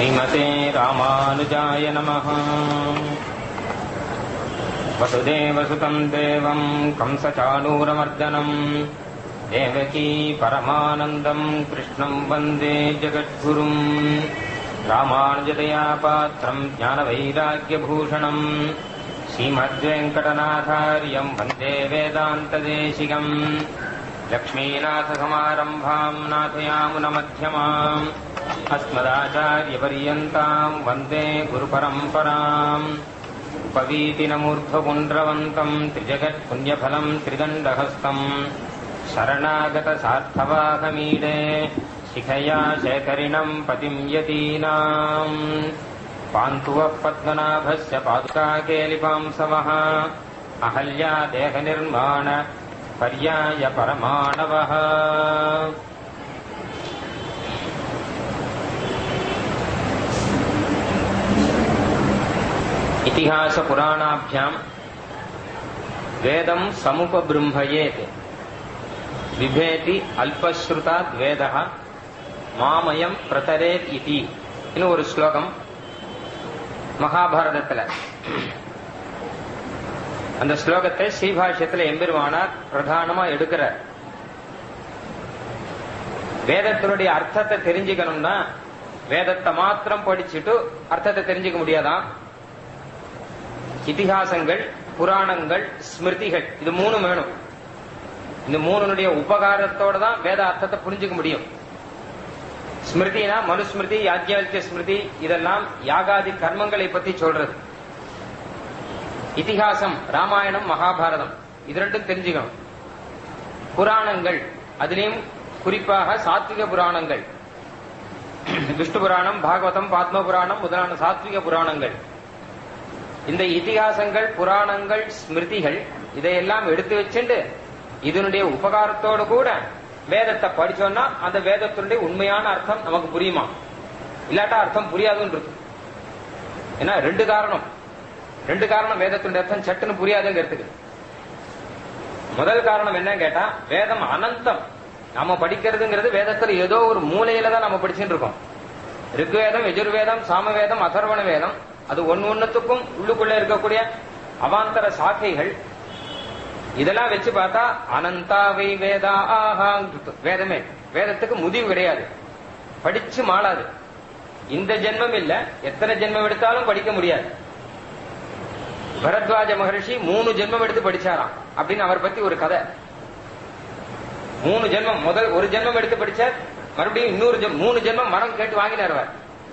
श्रीमते रामानुजाय नमः। वसुदेवसुतं देवं कंसचाणूरमर्दनं देवकी परमानन्दं कृष्णं वन्दे जगद्गुरुं। रामानुजदया पात्रं ज्ञानवैराग्यभूषणं श्रीमद्वेङ्कटनाथार्यं वन्दे वेदान्तदेशिकं। लक्ष्मीनाथसमारम्भां नाथयामुनमध्यमाम् अस्मदाचार्यपर्यन्तां वन्दे गुरुपरम्पराम्। उपवीतिनमूर्ध्वपुण्ड्रवन्तं त्रिजगत्पुण्यफलं त्रिदण्डहस्तं शरणागतसार्थवाहमीडे शिखया शेखरिणं पतिं यतीनाम्। पान्तुवः पद्मनाभस्य पादुकाकेलिपांसवः अहल्या देहनिर्माण पर्याय परमाणवः। इतिहास पुराणाभ्यां वेदं समुपबृंहयेत् विभेति अल्पश्रुताद् वेदः मामयं प्रतरेत् इति इन्नु ஒரு ஸ்லோகம் மகாபாரதத்துல. அந்த ஸ்லோகத்தை ஸ்ரீபாஷ்யத்தில் எம்பெருமானார் பிரதானமா எடுக்கிறார். வேதத்தினுடைய அர்த்தத்தை தெரிஞ்சுக்கணும்னா வேதத்தை மாத்திரம் படிச்சுட்டு அர்த்தத்தை தெரிஞ்சுக்க முடியாதான். இதிகாசங்கள், புராணங்கள், ஸ்மிருதிகள், இது மூணு வேணும். இந்த மூணுடைய உபகாரத்தோட தான் வேத அர்த்தத்தை புரிஞ்சுக்க முடியும். ஸ்மிருதினா மனுஸ்மிருதி, யாஜ்ஞவல்க்ய ஸ்மிருதி, இதெல்லாம் யாகாதி கர்மங்களை பத்தி சொல்றது. இதிகாசம் ராமாயணம் மகாபாரதம் இது ரெண்டும் தெரிஞ்சுக்கணும். புராணங்கள், அதுலயும் குறிப்பாக சாத்விக புராணங்கள், விஷ்ணு புராணம், பாகவதம், பாத்ம புராணம் முதலான சாத்விக புராணங்கள். இந்த இதிகாசங்கள், புராணங்கள், ஸ்மிருதிகள் இதையெல்லாம் எடுத்து வச்சுட்டு இதனுடைய உபகாரத்தோடு கூட வேதத்தை படிச்சோம்னா அந்த வேதத்தினுடைய உண்மையான அர்த்தம் நமக்கு புரியுமா, இல்லாட்டா அர்த்தம் புரியாதுன்றது. ஏன்னா ரெண்டு காரணம் வேதத்தினுடைய அர்த்தம் சட்டுன்னு புரியாதுங்கிறதுக்கு. முதல் காரணம் என்ன கேட்டா, வேதம் அனந்தம். நாம படிக்கிறதுங்கிறது வேதத்துல ஏதோ ஒரு மூலையில தான் நம்ம படிச்சுட்டு இருக்கோம். ரிக்வேதம், யஜுர்வேதம், சாமவேதம், அதர்வண வேதம், அது ஒன்னொன்னுத்துக்கும் உள்ளுக்குள்ள இருக்கக்கூடிய அவாந்தர சாக்கைகள். இதெல்லாம் வச்சு பார்த்தா அனந்தாவை வேதா ஆஹா. வேதமே, வேதத்துக்கு முடிவு கிடையாது, படிச்சு மாளாது. இந்த ஜென்மம் இல்ல, எத்தனை ஜென்மம் எடுத்தாலும் படிக்க முடியாது. பரத்வாஜ மகர்ஷி 3 ஜென்மம் எடுத்து படிச்சாராம் அப்படின்னு அவர் பத்தி ஒரு கதை. 3 ஜென்மம், முதல் ஒரு ஜென்மம் எடுத்து படிச்சார், மறுபடியும் இன்னொரு 3 ஜென்மம் மரம் கேட்டு வாங்கினார். அவர்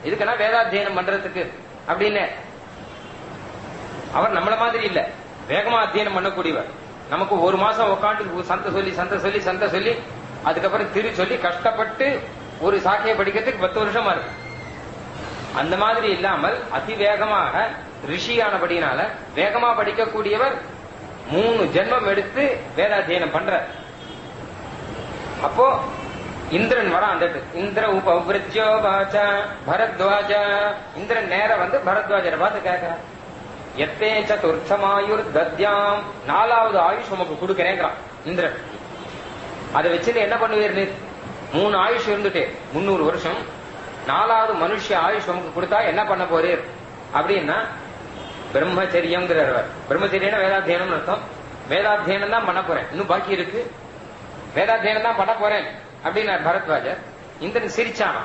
இதுக்குன்னா வேதாத்தியனம் பண்றதுக்கு அப்படின்னு. அவர் நம்மள மாதிரி இல்ல, வேகமா அத்தியனம் பண்ணக்கூடியவர். நமக்கு ஒரு மாசம் உட்காந்து சந்த சொல்லி அதுக்கப்புறம் திரு சொல்லி கஷ்டப்பட்டு ஒரு சாக்கையை படிக்கிறதுக்கு 10 வருஷமா இருக்கு. அந்த மாதிரி இல்லாமல் அதிவேகமாக ரிஷியானபடினால வேகமா படிக்கக்கூடியவர் 3 ஜென்மம் எடுத்து வேதாத்தியனம் பண்ற. அப்போ இந்திரன் வர அந்த இந்திர உபவிருத்யோ வாசா பரத்வாஜ. இந்திரன் நேர வந்து பரத்வாஜரை பார்த்து கேட்கிறான், எத்தே சதுர்த்தமாயுர் தத்யாம், 4வது ஆயுஷ் உமக்கு கொடுக்கிறேங்கிறான் இந்திரன். அதை வச்சுட்டு என்ன பண்ணுவீர்? 3 ஆயுஷ் இருந்துட்டு 300 வருஷம், 4வது மனுஷ ஆயுஷ் உமக்கு கொடுத்தா என்ன பண்ண போறீர் அப்படின்னா, பிரம்மச்சரியம்ங்கிறவர். பிரம்மச்சரியம் வேதாத்தியனம் அர்த்தம். வேதாத்தியனம் தான் பண்ண போறேன், இன்னும் பாக்கி இருக்கு, வேதாத்தியனம் தான் பண்ண போறேன் அப்படின்னு பரத்வாஜர். இந்திரன் சிரிச்சானா.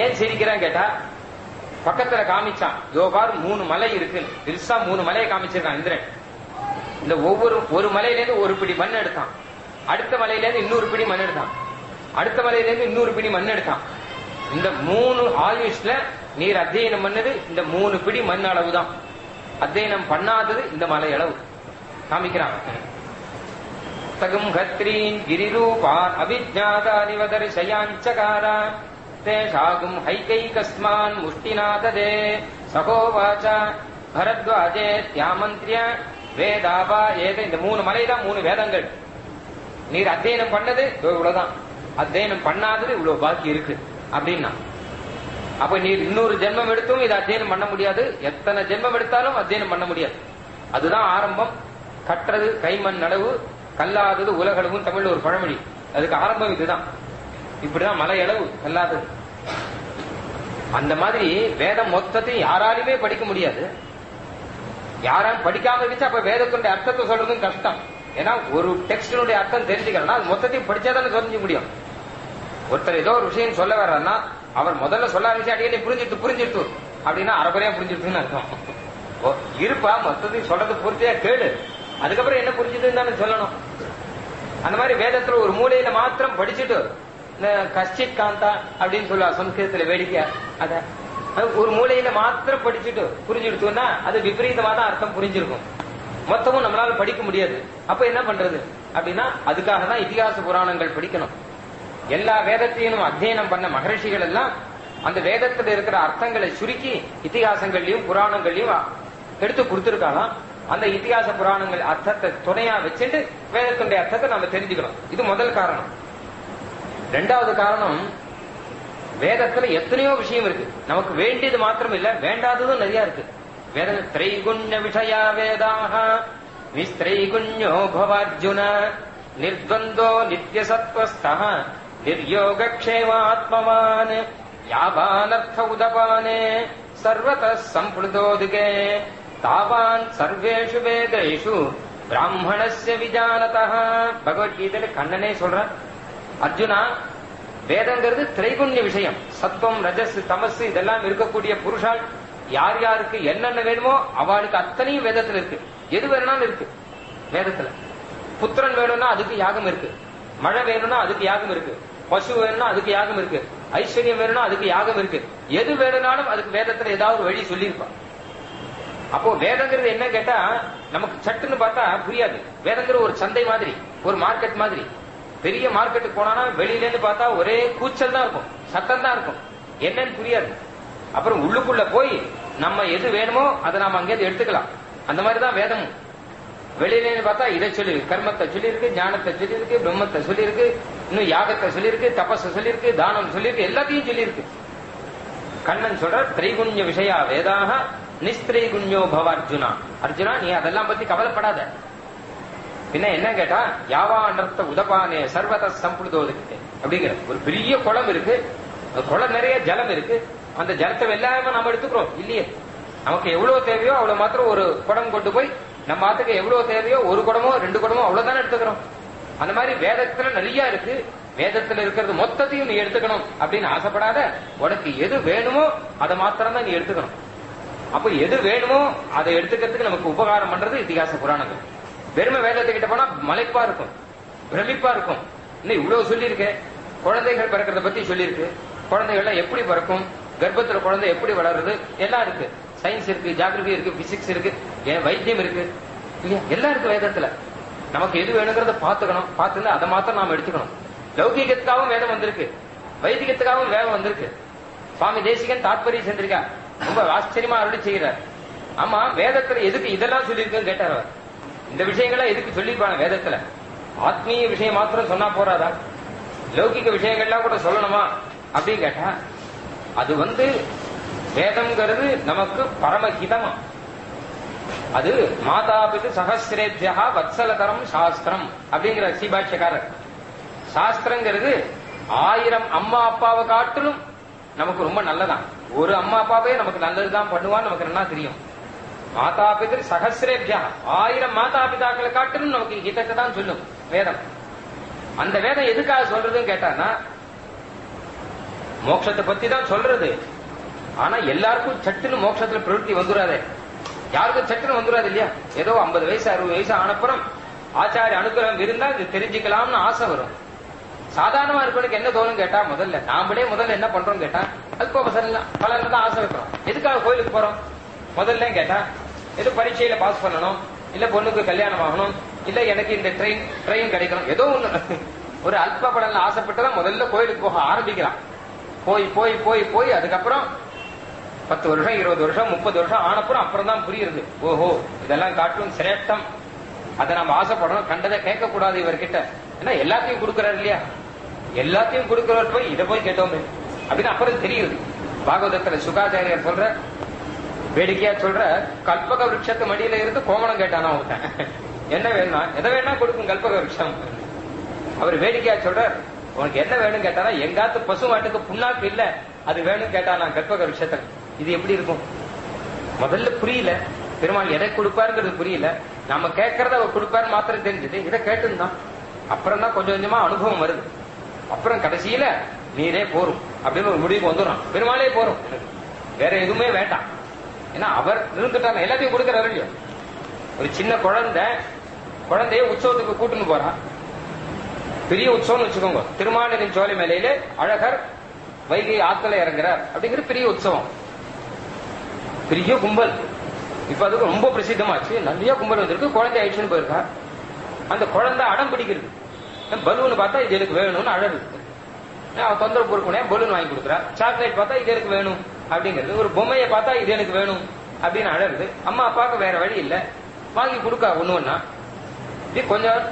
ஏன் சிரிக்கிறான் கேட்டா, பக்கத்துல காமிச்சான், யோபார் 3 மலை இருக்கு, பெருசா 3 மலையை காமிச்சிருக்கான் இந்திரன். இந்த ஒரு மலையிலேருந்து ஒரு பிடி மண் எடுத்தான், அடுத்த மலையிலேருந்து இன்னொரு பிடி மண் எடுத்தான், அடுத்த மலையிலேருந்து இன்னொரு பிடி மண் எடுத்தான். இந்த 3 ஆயுஷ்ல நீர் அத்தியனம் பண்ணது இந்த 3 பிடி மண் அளவு தான், அத்தியனம் பண்ணாதது இந்த மலை அளவு காமிக்கிறான். தகும் கத்ரீன் கிரிரூபான் அபிஜ்ஞாதாதிவதர்ஷயாஞ்சகாரா தேஷாகும் ஹைகைகஸ்மான் முஷ்டிநாததே சகோவாச்ச பரத்வாஜே தியாமந்திரிய வேதாபா ஏத. இந்த 3 மலை தான் 3 வேதங்கள். நீர் அத்தியனம் பண்ணது இவ்வளவுதான், அத்தியனம் பண்ணாதது இவ்வளவு பாக்கி இருக்கு அப்படின்னா. அப்ப நீர் இன்னொரு ஜென்மம் எடுத்தும் இதை அத்தியனம் பண்ண முடியாது, எத்தனை ஜென்மம் எடுத்தாலும் அத்தியனம் பண்ண முடியாது. அதுதான் ஆரம்பம். கற்றது கைமண் அளவு, கல்லாதது உலகளவும் தமிழ்ல ஒரு பழமொழி. அதுக்கு ஆரம்பம் இதுதான். இப்படிதான் மலை அளவு கல்லாதது. அந்த மாதிரி வேதம் மொத்தத்தையும் யாராலுமே படிக்க முடியாது. யாரும் படிக்காம இருந்துச்சு அப்ப வேதத்தினுடைய அர்த்தத்தை சொல்றதும் கஷ்டம். ஏன்னா ஒரு டெக்ஸ்டினுடைய அர்த்தம் தெரிஞ்சுக்கிறோம்னா அது மொத்தத்தையும் படிச்சாதானே தெரிஞ்சுக்க முடியும். ஒருத்தர் ஏதோ ஒரு விஷயம் சொல்ல வர்றாருன்னா அவர் முதல்ல சொல்ல ஆரம்பிச்சு அடியே புரிஞ்சிட்டு அப்படின்னா அரைக்குறையா புரிஞ்சிருக்குன்னு அர்த்தம். இருப்பா மொத்தத்தையும் சொல்றது பூர்த்தியா கேளு, அதுக்கப்புறம் என்ன புரிஞ்சுதுன்னு தானே சொல்லணும். அந்த மாதிரி வேதத்துல ஒரு மூலையில மாத்திரம் படிச்சுட்டு இந்த கஷ்டித் காந்தா அப்படின்னு சொல்லுவா சம்ஸ்கிருதத்துல வேடிக்கையா, அத ஒரு மூலையில மாத்திரம் படிச்சுட்டு புரிஞ்சுடுத்தோம்னா அது விபரீதமா தான் அர்த்தம் புரிஞ்சிருக்கும். மொத்தமும் நம்மளால படிக்க முடியாது. அப்ப என்ன பண்றது அப்படின்னா அதுக்காக தான் இதிகாச புராணங்கள் படிக்கணும். எல்லா வேதத்தையும் அத்தியனம் பண்ண மகரிஷிகள் எல்லாம் அந்த வேதத்தில் இருக்கிற அர்த்தங்களை சுருக்கி இதிகாசங்கள்லயும் புராணங்கள்லயும் எடுத்து கொடுத்திருக்காங்க. அந்த இதிகாச புராணங்கள் அர்த்தத்தை துணையா வச்சுட்டு வேதத்தினுடைய அர்த்தத்தை நம்ம தெரிஞ்சுக்கணும். இது முதல் காரணம். ரெண்டாவது காரணம், வேதத்துல எத்தனையோ விஷயம் இருக்கு. நமக்கு வேண்டியது மாத்திரம் இல்ல, வேண்டாததும் நிறைய இருக்கு. வேத திரைகுண்ய விஷயா வேதாக நிஸ்திரைகுண்யோ பவார்ஜுன நிர்த்வந்தோ நித்யசத்வஸ்தா நிர்யோகக்ஷேமாத்மவான் யாவானர்த்த உதபானே சர்வதः சம்பிளுதோதுகே தாவான் சர்வேஷு வேதேஷு பிராமணஸ்ய விஜானதः. பகவத்கீதையில கண்ணனே சொல்றான், அர்ஜுனா வேதங்கிறது திரைகுண்ய விஷயம். சத்வம் ரஜஸ் தமஸ் இதெல்லாம் இருக்கக்கூடிய புருஷால் யார் யாருக்கு என்னென்ன வேணுமோ அவளுக்கு அத்தனையும் வேதத்துல இருக்கு. எது வேணும்னாலும் இருக்கு வேதத்துல. புத்திரன் வேணும்னா அதுக்கு யாகம் இருக்கு, மழை வேணும்னா அதுக்கு யாகம் இருக்கு, பசு வேணும்னா அதுக்கு யாகம் இருக்கு, ஐஸ்வர்யம் வேணும்னா அதுக்கு யாகம் இருக்கு. எது வேணும்னாலும் அதுக்கு வேதத்துல ஏதாவது ஒரு வழி சொல்லியிருப்பான். அப்போ வேதங்கிறது என்ன கேட்டா நமக்கு சட்டுன்னு பார்த்தா புரியாது. வேதங்கிறது ஒரு சந்தை மாதிரி, ஒரு மார்க்கெட் மாதிரி. பெரிய மார்க்கெட்டுக்கு போனா வெளியில இருந்து பார்த்தா ஒரே கூச்சல் தான் இருக்கும், சத்தம் தான் இருக்கும், என்னன்னு புரியாது. அப்புறம் உள்ளுக்குள்ள போய் நம்ம எது வேணுமோ அதை நாம அங்கேயிருந்து எடுத்துக்கலாம். அந்த மாதிரிதான் வேதமும். வெளியில பார்த்தா இதை சொல்லி கர்மத்தை சொல்லியிருக்கு, ஞானத்தை சொல்லியிருக்கு, பிரம்மத்தை சொல்லியிருக்கு, இன்னும் யாகத்தை சொல்லியிருக்கு, தபஸை சொல்லியிருக்கு, தானம் சொல்லியிருக்கு, எல்லாத்தையும் சொல்லியிருக்கு. கண்ணன் சொல்ற திரைகுண்ய விஷயா வேதாக நிஸ்திரைகுண்யோ பவ அர்ஜுனா. அர்ஜுனா நீ அதெல்லாம் பத்தி கவலைப்படாத. பின்ன என்ன கேட்டா யாவானர்த்த உதபானே சர்வத சம்பிளுதோதுகே அப்படிங்கிற ஒரு பெரிய குளம் இருக்கு. குளம் நிறைய ஜலம் இருக்கு. அந்த ஜலத்தை வெள்ளாம நம்ம எடுத்துக்கிறோம் இல்லையே. நமக்கு எவ்வளவு தேவையோ அவ்வளவு மாத்திரம் ஒரு குடம் கொண்டு போய் நம்ம ஆத்துக்கு எவ்வளவு தேவையோ ஒரு குடமோ ரெண்டு குடமோ அவ்வளவுதானே எடுத்துக்கிறோம். அந்த மாதிரி வேதத்துல நிறைய இருக்கு. வேதத்துல இருக்கிறது மொத்தத்தையும் நீ எடுத்துக்கணும் அப்படின்னு ஆசைப்படாத. உனக்கு எது வேணுமோ அதை மாத்திரம் தான் நீ எடுத்துக்கணும். அப்ப எது வேணுமோ அதை எடுத்துக்கிறதுக்கு நமக்கு உபகாரம் பண்றது இதிகாச புராணங்கள். வெறுமை வேதத்துக்கிட்ட போனா மலைப்பா இருக்கும், பிரமிப்பா இருக்கும். இன்னும் இவ்வளவு சொல்லியிருக்கேன். குழந்தைகள் பிறக்கிறத பத்தி சொல்லியிருக்கு. குழந்தைகள்லாம் எப்படி பிறக்கும், கர்ப்பத்துல குழந்தை எப்படி வளருது எல்லாம் இருக்கு. சயின்ஸ் இருக்கு, ஜியாகிரபி இருக்கு, பிசிக்ஸ் இருக்கு, வைத்தியம் இருக்கு இல்லையா, எல்லாம் இருக்கு வேதத்துல. நமக்கு எது வேணுங்கிறத பாத்துக்கணும். பார்த்து அதை மாத்திரம் நாம எடுத்துக்கணும். லௌகீகத்துக்காகவும் வேதம் வந்திருக்கு, வைதிகத்துக்காகவும் வேதம் வந்திருக்கு. சுவாமி தேசிகன் தாத்பரிய சந்திரிகா ரொம்ப ஆச்சரியமா அருளி செய்கிறார். ஆமா வேதத்துல எதுக்கு இதெல்லாம் சொல்லியிருக்குன்னு கேட்டார் அவர். இந்த விஷயங்களை எதுக்கு சொல்லிருப்பாங்க வேதத்துல? ஆத்மீய விஷயம் மாத்திரம் சொன்னா போறாதா, லௌகிக விஷயங்கள்லாம் கூட சொல்லணுமா அப்படின்னு கேட்டா அது வேதம்ங்கிறது நமக்கு பரமஹிதமா. அது மாதாபிது சகசிரேபியா வத்சலதரம் சாஸ்திரம் அப்படிங்கிற சீபாட்சியக்காரர். சாஸ்திரங்கிறது 1000 அம்மா அப்பாவை காட்டிலும் நமக்கு ரொம்ப நல்லதான். ஒரு அம்மா அப்பாவே நமக்கு நல்லதுதான் பண்ணுவான்னு நமக்கு நல்லா தெரியும். மாதா பிதர் சகசிரேபியா 1000 மாதா பிதாக்களை காட்டிலும் நமக்கு ஹிதத்தை தான் சொல்லும் வேதம். அந்த வேதம் எதுக்காக சொல்றதுன்னு கேட்டானா மோட்சத்தை பத்தி தான் சொல்றது. ஆனா எல்லாருக்கும் சட்டுன்னு மோட்சத்துல பிரவருத்தி வந்துடாதே. யாருக்கும் சட்டுன்னு வந்துடாது இல்லையா. ஏதோ 50 வயசு 60 வயசு ஆனப்புறம் ஆச்சாரிய அனுகிரகம் இருந்தா இது தெரிஞ்சுக்கலாம்னு ஆசை வரும். சாதாரணமா இருப்பவனுக்கு என்ன தோணும் கேட்டா நாமளே முதல்ல என்ன பண்றோம் கேட்டா அல்போபசரம் பலர்ல தான் ஆசை வைக்கிறோம். எதுக்காக கோயிலுக்கு போறோம் முதல்ல கேட்டா ஏதோ பரீட்சையில பாஸ் பண்ணணும், இல்ல பொண்ணுக்கு கல்யாணம் ஆகணும், இல்ல எனக்கு இந்த ட்ரெயின் கிடைக்கணும், ஏதோ ஒண்ணு ஒரு அல்ப பலன்ல ஆசைப்பட்டுதான் முதல்ல கோயிலுக்கு போக ஆரம்பிக்கிறான். போய் போய் போய் போய் அதுக்கப்புறம் 10 வருஷம் 20 வருஷம் 30 வருஷம் ஆனப்புறம் அப்புறம் தான் புரியுது, ஓஹோ இதெல்லாம் காட்டும் சிரேஷ்டம், அதை நம்ம ஆசைப்படணும், கண்டதை கேட்க கூடாது இவர்கிட்ட. ஏன்னா எல்லாத்தையும் கொடுக்கிறார் இல்லையா, எல்லாத்தையும் கொடுக்கிறவர் போய் இதை போய் கேட்டோமே அப்படின்னு அப்புறம் தெரியுது. பாகவதத்துல சுகாச்சாரியர் சொல்ற வேடிக்கையா சொல்ற, கல்பக விருட்சத்து மடியில இருந்து கோமணம் கேட்டானா ஒருத்தன், என்ன வேணும்னா எதை வேணா கொடுக்கும் கல்பக விருட்சம். அவர் வேடிக்கையா சொல்ற, உனக்கு என்ன வேணும் கேட்டானா எங்காத்து பசு மாட்டுக்கு புண்ணாக்கு இல்ல, அது வேணும் கேட்டா நான் கற்பக விஷயத்தில் இது எப்படி இருக்கும்? முதல்ல புரியல, பெருமாள் எதை கொடுப்பாருங்கிறது புரியல. நம்ம கேட்கறத அவர் கொடுப்பாரு மாத்திரம் தெரிஞ்சது. இதை கேட்டுதான் அப்புறம் தான் கொஞ்சம் கொஞ்சமா அனுபவம் வருது. அப்புறம் கடைசியில நீரே போரும் அப்படின்னு ஒரு முடிவுக்கு வந்துடும். பெருமாளே போரும், வேற எதுவுமே வேண்டாம். ஏன்னா அவர் இருந்துட்டாங்க, எல்லாத்தையும் கொடுக்கறாரு இல்லையோ. ஒரு சின்ன குழந்தைய உற்சவத்துக்கு கூட்டுன்னு போறான். பெரிய உற்சவம்னு வச்சுக்கோங்க. திருமாலின் சோலை மேலையில அழகர் வைகை ஆத்துல இறங்குறார் அப்படிங்கிற பெரிய உற்சவம், பெரிய கும்பல். இப்ப அதுக்கு ரொம்ப பிரசித்தமாச்சு. நிறைய கும்பல் வந்திருக்கு. குழந்தை ஆயிடுச்சுன்னு போயிருக்கா. அந்த குழந்தை அடம் பிடிக்கிறது. பலூன் பார்த்தா இது எனக்கு வேணும்னு அழகு. தொந்தரவு பொறுப்புனே பலூன் வாங்கி கொடுக்குறா. சாக்லேட் பார்த்தா இது எனக்கு வேணும் அப்படிங்கிறது. ஒரு பொம்மையை பார்த்தா இது எனக்கு வேணும் அப்படின்னு அழகுது. அம்மா அப்பாவுக்கு வேற வழி இல்ல, வாங்கி கொடுக்கா ஒண்ணு ஒண்ணா. இது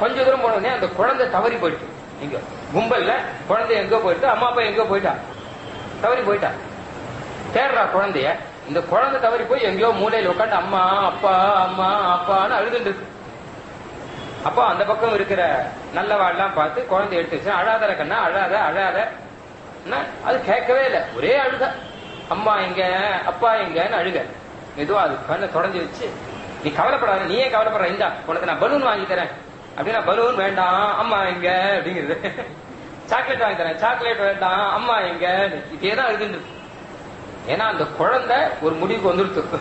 கொஞ்ச தூரம் போனோடனே அந்த குழந்தை தவறி போயிட்டு, இங்க கும்பல்ல குழந்தை எங்கோ போயிட்டு, அம்மா அப்பா எங்கோ போயிட்டா, தவறி போயிட்டா. தேடுறா குழந்தைய. இந்த குழந்தை தவறி போய் எங்கேயோ மூலையில் உட்காந்து அம்மா அப்பா அம்மா அப்பான்னு அழுதுட்டு இருக்கு. அப்போ அந்த பக்கம் இருக்கிற நல்லவாள்லாம் பார்த்து குழந்தை எடுத்து வச்சு, அழாதர கண்ணா, அழாத அழாத. அது கேட்கவே இல்லை, ஒரே அழுக. அம்மா எங்க அப்பா எங்கன்னு அழுக. மெதுவா அது கண்ணை தொடஞ்சு வச்சு, நீ கவலைப்படாத, நீயே கவலைப்படுற, இந்தா உனக்கு நான் பலூன் வாங்கி தரேன் அப்படின்னா, பலூன் வேண்டாம் அம்மா எங்க அப்படிங்கிறது. சாக்லேட் வாங்கி தரேன், சாக்லேட் வேண்டாம் அம்மா எங்க, இதேதான் அழுதுன்னு. ஏன்னா அந்த குழந்தை ஒரு முடிவுக்கு வந்துடுச்சு.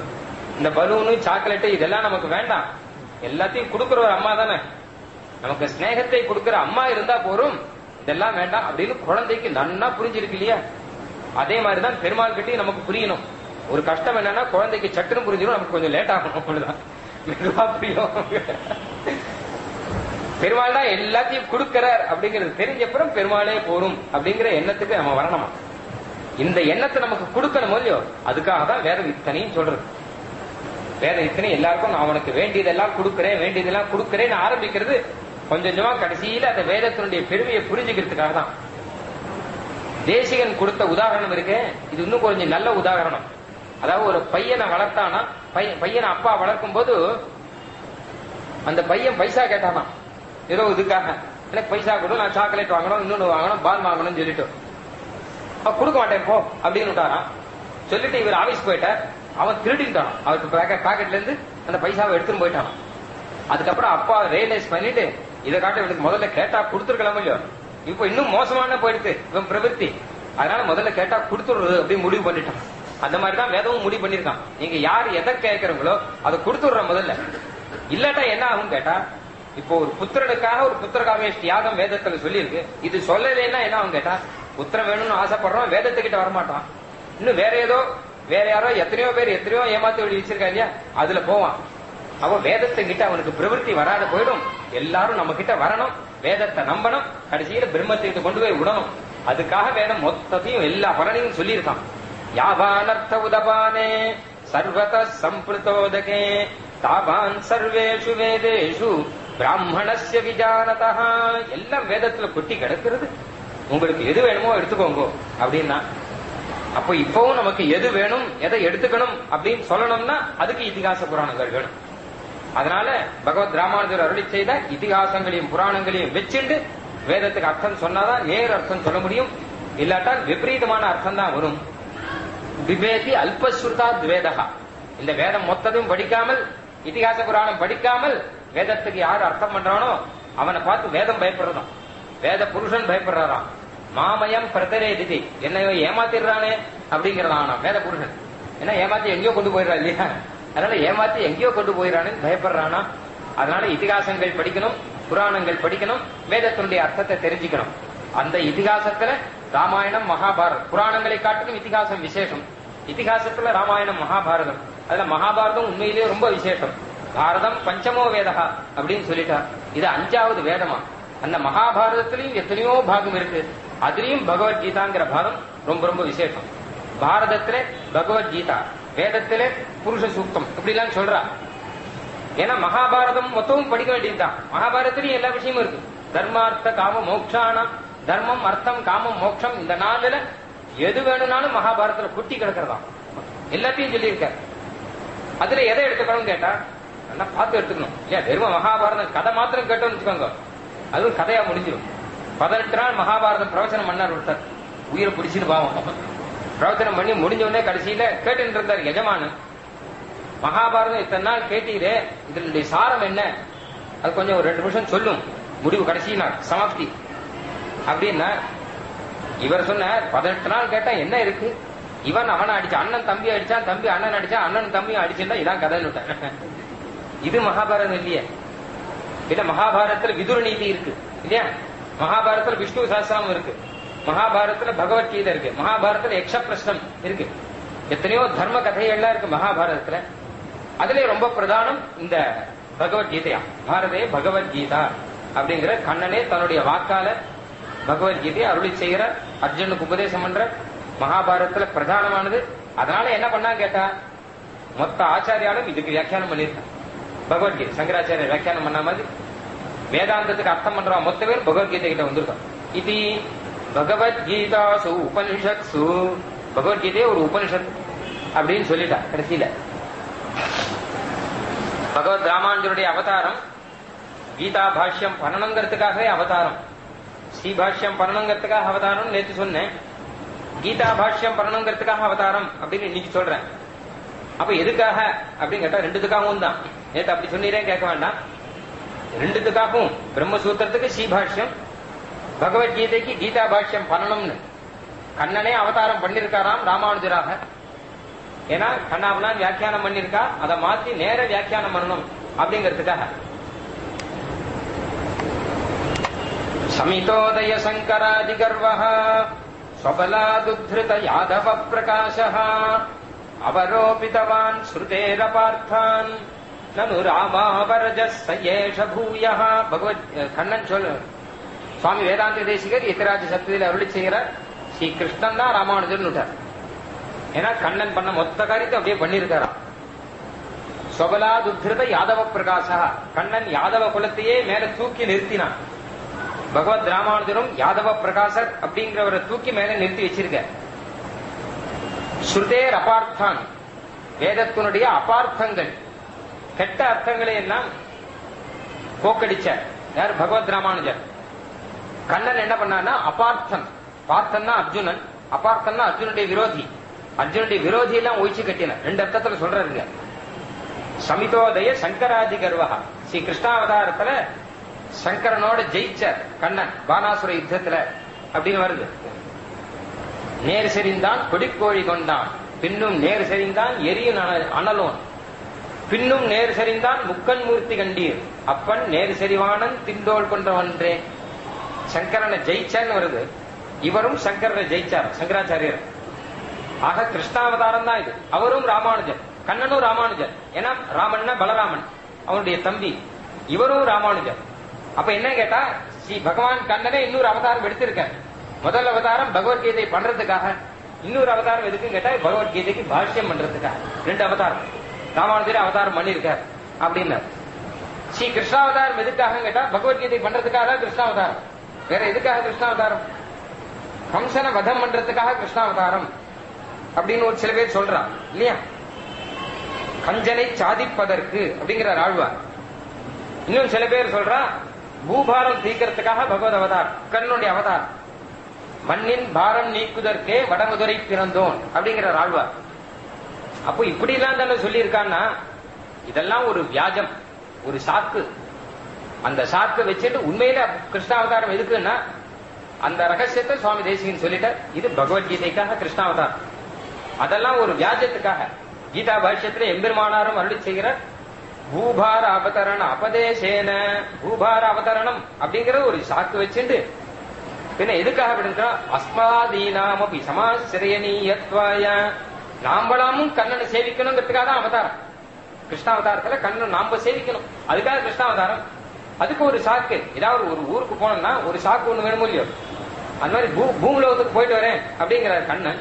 இந்த பலூனு சாக்லேட்டு இதெல்லாம் நமக்கு வேண்டாம், எல்லாத்தையும் கொடுக்கிற ஒரு அம்மா தானே, நமக்கு ஸ்நேகத்தை கொடுக்கிற அம்மா இருந்தா போரும், இதெல்லாம் வேண்டாம் அப்படின்னு குழந்தைக்கு நன்னா புரிஞ்சிருக்கு இல்லையா? அதே மாதிரிதான் பெருமாள் கிட்டையும் நமக்கு புரியணும். ஒரு கஷ்டம் என்னன்னா குழந்தைக்கு சட்டுன்னு புரிஞ்சிடும், நமக்கு கொஞ்சம் லேட் ஆகணும், அவ்வளவுதான். மெதுவா புரியும். பெருமாள் தான் எல்லாத்தையும் கொடுக்கிறார் அப்படிங்கிறது தெரிஞ்சப்புறம் பெருமாளே போரும் அப்படிங்கிற எண்ணத்துக்கு நம்ம வரணுமா? இந்த எண்ணத்தை நமக்கு கொடுக்கணும் இல்லையோ? அதுக்காக தான் வேதம் இத்தனையும் சொல்றது. வேதம் இத்தனை எல்லாருக்கும் நான் உனக்கு வேண்டியதெல்லாம் கொடுக்கிறேன், வேண்டியதெல்லாம் கொடுக்கிறேன்னு ஆரம்பிக்கிறது கொஞ்சம் கொஞ்சமா கடைசியில அந்த வேதத்தினுடைய பெருமையை புரிஞ்சுக்கிறதுக்காக தான். தேசிகன் கொடுத்த உதாரணம் இருக்கு, இது இன்னும் கொஞ்சம் நல்ல உதாரணம். அதாவது ஒரு பையனை வளர்த்தானா, பையனை அப்பா வளர்க்கும் போது அந்த பையன் பைசா கேட்டானா, ஏதோ இதுக்காக எனக்கு பைசா கொடு, நான் சாக்லேட் வாங்கணும், இன்னொன்னு வாங்கணும், பால் வாங்கணும்னு சொல்லிட்டு, கொடுக்க மாட்டேன் போ அப்படின்னு விட்டாரான். சொல்லிட்டு இவர் ஆபீஸ் போயிட்டார். அவன் திருடிட்டான், அவருக்கு பாக்கெட்ல இருந்து அந்த பைசாவை எடுத்துன்னு போயிட்டான். அதுக்கப்புறம் அப்பா ரியலைஸ் பண்ணிட்டு, இதை காட்ட இவனுக்கு முதல்ல கேட்டா கொடுத்துருக்கலாம் இல்லையோ, இப்ப இன்னும் மோசமான போயிடுது இவன் பிரவருத்தி, அதனால முதல்ல கேட்டா கொடுத்துடுறது அப்படின்னு முடிவு பண்ணிட்டான். அந்த மாதிரிதான் வேதமும் முடிவு பண்ணிருக்கான். நீங்க யார் எதை கேட்கறீங்களோ அதை கொடுத்துடுற முதல்ல, இல்லாட்டா என்ன ஆகும் கேட்டா, இப்போ ஒரு புத்திரனுக்காக ஒரு புத்திரகாமிய தியாகம் வேதத்துல சொல்லி இருக்கு. இது சொல்லலைன்னா என்ன ஆகும் கேட்டா, புத்திரம் வேணும்னு ஆசைப்படுறோம், வேதத்துக்கிட்ட வரமாட்டான், இன்னும் வேற யாரோ எத்தனையோ பேர் எத்தனையோ ஏமாத்தி வழி வச்சிருக்கா இல்லையா, அதுல போவான். அவன் வேதத்துக்கிட்ட அவனுக்கு பிரவருத்தி வராத போயிடும். எல்லாரும் நம்ம கிட்ட வரணும், வேதத்தை நம்பணும், கடைசியில பிரம்மத்துக்கிட்ட கொண்டு போய் விடணும். அதுக்காக வேதம் மொத்தத்தையும் எல்லா பலனையும் சொல்லியிருக்கான். யாவானர்த்த உதபானே சர்வத சம்பிருதோதகே தாவான் சர்வேஷு வேதேஷு பிராமணஸ்ய விஜானதா. எல்லாம் வேதத்துல கொட்டி கிடக்கிறது. உங்களுக்கு எது வேணுமோ எடுத்துக்கோங்க அப்படின்னா, அப்போ இப்பவும் நமக்கு எது வேணும், எதை எடுத்துக்கணும் அப்படின்னு சொல்லணும்னா அதுக்கு இதிகாச புராணங்கள் வேணும். அதனால பகவத் ராமானுஜர் அருளி செய்த இதிகாசங்களையும் புராணங்களையும் வச்சுண்டு வேதத்துக்கு அர்த்தம் சொன்னாதான் நேர் அர்த்தம் சொல்ல முடியும். இல்லாட்டால் விபரீதமான அர்த்தம் தான் வரும். விவேதி அல்பஸ்ருதா துவேதகா. இந்த வேதம் மொத்தத்தையும் படிக்காமல், இதிகாச புராணம் படிக்காமல் வேதத்துக்கு யாரு அர்த்தம் பண்றானோ அவனை பார்த்து வேதம் பயப்படுறதான், வேத புருஷன் பயப்படுறாராம். மாமயம் பிரதரே திதி, என்னையோ ஏமாத்திடுறானே அப்படிங்கிறதானா வேத புருஷன். ஏன்னா ஏமாத்தி எங்கேயோ கொண்டு போயிடறா இல்லையா, அதனால ஏமாத்தி எங்கேயோ கொண்டு போயிடறானு பயப்படுறானா. அதனால இதிகாசங்கள் படிக்கணும், புராணங்கள் படிக்கணும், வேதத்தினுடைய அர்த்தத்தை தெரிஞ்சுக்கணும். அந்த இதிகாசத்துல ராமாயணம் மகாபாரதம், புராணங்களை காட்டிலும் இதிகாசம் விசேஷம். இதிகாசத்துல ராமாயணம் மகாபாரதம், அதுல மகாபாரதம் உண்மையிலேயே ரொம்ப விசேஷம். பாரதம் பஞ்சமோ வேதா அப்படின்னு சொல்லிட்டார். இது 5வது வேதமா. அந்த மகாபாரதத்திலையும் எத்தனையோ பாகம் இருக்கு. அதுலயும் பகவத்கீதாங்கிற பாகம் ரொம்ப ரொம்ப விசேஷம். பாரதத்திலே பகவத்கீதா, வேதத்திலே புருஷ சூக்தம் இப்படி எல்லாம் சொல்றா. ஏன்னா மகாபாரதம் மொத்தமும் படிக்க வேண்டியதுதான். மகாபாரதத்திலையும் எல்லா விஷயமும் இருக்கு. தர்மார்த்த காம மோக்ஷானா, தர்மம் அர்த்தம் காமம் மோட்சம், இந்த 4ல எது வேணும்னாலும் மகாபாரதத்துல குட்டி கிடக்கிறதா, எல்லாத்தையும் சொல்லியிருக்க. அதுல எதை எடுத்துக்கணும் கேட்டா பார்த்து எடுத்துக்கணும் இல்லையா. வெறும் மகாபாரதம் கதை மாத்திரம் கேட்டோம்னு வச்சுக்கோங்க, அதுவும் கதையா முடிஞ்சிடும். 18 நாள் மகாபாரதம் பிரவச்சனம் பண்ணார் ஒருத்தர், உயிரை பிடிச்சின்னு பாவம். பிரவச்சனம் பண்ணி முடிஞ்ச உடனே கடைசியில கேட்டு இருந்தார் எஜமானன், மகாபாரதம் இத்தனை நாள் கேட்டீரே, இதனுடைய சாரம் என்ன, அது கொஞ்சம் ஒரு 2 நிமிஷம் சொல்லும், முடிவு கடைசி நாள் சமாப்தி அப்படின்னா. இவர் சொன்னார், 18 நாள் கேட்டா என்ன இருக்கு, இவன் அவனை அடிச்சான், அண்ணன் தம்பி அடிச்சான், தம்பி அண்ணன் அடிச்சான், அண்ணன் தம்பியும் அடிச்சுட்டா இதான் கதைன்னு விட்டான். இது மகாபாரதம் இல்லையே. இல்ல மகாபாரதத்துல விதுர நீதி இருக்கு இல்லையா, மகாபாரதத்துல விஷ்ணு சாஸ்திரம் இருக்கு, மகாபாரதத்துல பகவத்கீதை இருக்கு, மகாபாரதத்துல யக்ஷ பிரஷ்னம் இருக்கு, எத்தனையோ தர்ம கதைகள்லாம் இருக்கு மகாபாரதத்துல. அதுல ரொம்ப பிரதானம் இந்த பகவத்கீதையா. பாரதே பகவத்கீதா அப்படிங்கிற கண்ணனே தன்னுடைய வாக்கால பகவத்கீதையை அருளி செய்கிற, அர்ஜுனுக்கு உபதேசம் பண்ற மகாபாரதத்துல பிரதானமானது. அதனால என்ன பண்ணா கேட்டா, மொத்த ஆச்சாரியாலும் இதுக்கு வியாக்கியானம் பண்ணிருக்கான். பகவத்கீதை சங்கராச்சாரிய வியாக்கியானம் பண்ண மாதிரி வேதாந்தத்துக்கு அர்த்தம் பண்றவா மொத்த பேர் பகவத்கீதை கிட்ட வந்திருக்கான். இது பகவத்கீதாசு உபனிஷத்சு, பகவத்கீதையே ஒரு உபனிஷத் அப்படின்னு சொல்லிட்டா கடைசியில. பகவத் ராமானுஜருடைய அவதாரம் கீதா பாஷ்யம் பண்ணணுங்கிறதுக்காகவே அவதாரம், ஸ்ரீ பாஷ்யம் பண்ணணுங்கிறதுக்காக அவதாரம் நேற்று சொன்னேன், கீதா பாஷ்யம் பண்ணணுங்கிறதுக்காக அவதாரம் அப்படின்னு இன்னைக்கு சொல்றேன். அப்ப எதுக்காக அப்படின்னு கேட்டா ரெண்டுத்துக்காகவும் தான். நேற்று அப்படி சொன்னீரே கேட்க வேண்டாம், ரெண்டுத்துக்காகவும் பிரம்மசூத்திரத்துக்கு ஸ்ரீபாஷ்யம், பகவத்கீதைக்கு கீதா பாஷ்யம் பண்ணணும்னு கண்ணனே அவதாரம் பண்ணிருக்காராம் ராமானுஜராக. ஏன்னா கண்ணாபுலான் வியாக்கியானம் பண்ணிருக்கா, அதை மாத்தி நேர வியாக்கியானம் பண்ணணும் அப்படிங்கிறதுக்காக. சமிதோதய சங்கராதி கர்வஹ ஸ்வபலாதுத்ருத யாதவ பிரகாசஹ அவரோபிதவான் ஸ்ருதேரபார்த்தான் நனு ராமாவரஜஸ்ஸயேஷ பூயஹ. பகவத் கண்ணன் சொல்லு சுவாமி வேதாந்த தேசிகர் எத்திராஜ சப்தத்தில் அருளி செய்கிறார், ஸ்ரீ கிருஷ்ணன் தான் ராமானுஜர்னு விட்டார். ஏன்னா கண்ணன் பண்ண மொத்த காரியத்தை அப்படியே பண்ணிருக்காராம். ஸ்வபலாதுத்ருத யாதவ பிரகாசா, கண்ணன் யாதவ குலத்தையே மேல தூக்கி நிறுத்தினான். பகவத் ராமானுஜரும் யாதவ பிரகாசர் அப்படிங்கிறவரை தூக்கி மேல நிறுத்தி வச்சிருக்க. ஸ்ருதேர் அபார்த்தான், வேதத்தினுடைய அபார்த்தங்கள் கெட்ட அர்த்தங்களை எல்லாம் போக்கடிச்சார் யார், பகவத் ராமானுஜர். கண்ணன் என்ன பண்ணான்னா அபார்த்தன், பார்த்தன்னா அர்ஜுனன், அபார்த்தன்னா அர்ஜுனுடைய விரோதி, அர்ஜுனுடைய விரோதி எல்லாம் ஒழிச்சு கட்டின. 2 அர்த்தத்துல சொல்றாருங்க. சமிதோதய சங்கராதி கர்வஹா, ஸ்ரீ கிருஷ்ணாவதாரத்துல சங்கரனோட ஜெயிச்சார் கண்ணன் பானாசுர யுத்தத்துல அப்படின்னு வருது. நேர் செறிந்தான் கொடிக்கோழி கொண்டான், பின்னும் நேர் செறிந்தான் எரியும் அனலோன், பின்னும் நேர் செறிந்தான் முக்கன் மூர்த்தி கண்டீர், அப்பன் நேர் செறிவானன் திண்டோள் கொன்றவன்றே. சங்கரனை ஜெயிச்சான்னு வருது. இவரும் சங்கரனை ஜெயிச்சார் சங்கராச்சாரியர். ஆக கிருஷ்ணாவதாரம் தான் இது. அவரும் ராமானுஜர், கண்ணனும் ராமானுஜர். ஏன்னா ராமன்னா பலராமன் அவனுடைய தம்பி, இவரும் ராமானுஜர். அப்ப என்ன கேட்டா, ஸ்ரீ பகவான் கண்ணனே இன்னொரு அவதாரம் எடுத்திருக்க. முதல் அவதாரம் பகவத்கீதை பண்றதுக்காக, இன்னொரு அவதாரம் எதுக்கு கேட்டா பகவத்கீதைக்கு பாஷ்யம் பண்றதுக்காக. 2 அவதாரம் ராமானுஜர் அவதாரம் பண்ணிருக்கார் அப்படின்னு. ஸ்ரீ கிருஷ்ணாவதாரம் எதுக்காக கேட்டா பகவத்கீதை பண்றதுக்காக தான் கிருஷ்ணாவதாரம். வேற எதுக்காக கிருஷ்ணாவதாரம்? கம்சனை வதம் பண்றதுக்காக கிருஷ்ணாவதாரம் அப்படின்னு ஒரு சில பேர் சொல்றான் இல்லையா. கஞ்சனை சாதிப்பதற்கு அப்படிங்கிற ஆழ்வார். இன்னும் சில பேர் சொல்றா பூபாரம் தீக்கிறதுக்காக பகவத் அவதாரம், கண்ணனுடைய அவதாரம். மண்ணின் பாரம் நீக்குதற்கே வடமதுரை பிறந்தோன் அப்படிங்கிற ஆழ்வார். அப்போ இப்படி எல்லாம் தானே சொல்லி இருக்கான்னா, இதெல்லாம் ஒரு வியாஜம், ஒரு சாக்கு. அந்த சாக்கு வச்சுட்டு உண்மையில கிருஷ்ணாவதாரம் எதுக்குன்னா அந்த ரகசியத்தை சுவாமி தேசிகன் சொல்லிட்டார். இது பகவத்கீதைக்காக கிருஷ்ணாவதாரம், அதெல்லாம் ஒரு வியாஜத்துக்காக. கீதா பாஷ்யத்துல எம்பெருமானாரும் அருளி செய்கிற பூபார அவதரண அபதேசேன, பூபார அவதரணம் அப்படிங்கிற ஒரு சாக்கு வச்சுட்டு பின்ன எதுக்காக அப்படின்னா அஸ்மாதீனாம் அப்படி சமாசிரயனீயத்வாய, நாம்பளாமும் கண்ணனை சேவிக்கணுங்கிறதுக்காக தான் அவதாரம். கிருஷ்ணாவதாரத்துல கண்ணன் நாம சேவிக்கணும், அதுக்காக கிருஷ்ணாவதாரம். அதுக்கு ஒரு சாக்கு. ஏதாவது ஒரு ஊருக்கு போனோம்னா ஒரு சாக்கு ஒண்ணு வேணும் இல்லையோ, அந்த மாதிரி பூமிலோகத்துக்கு போயிட்டு வரேன் அப்படிங்கிற கண்ணன்.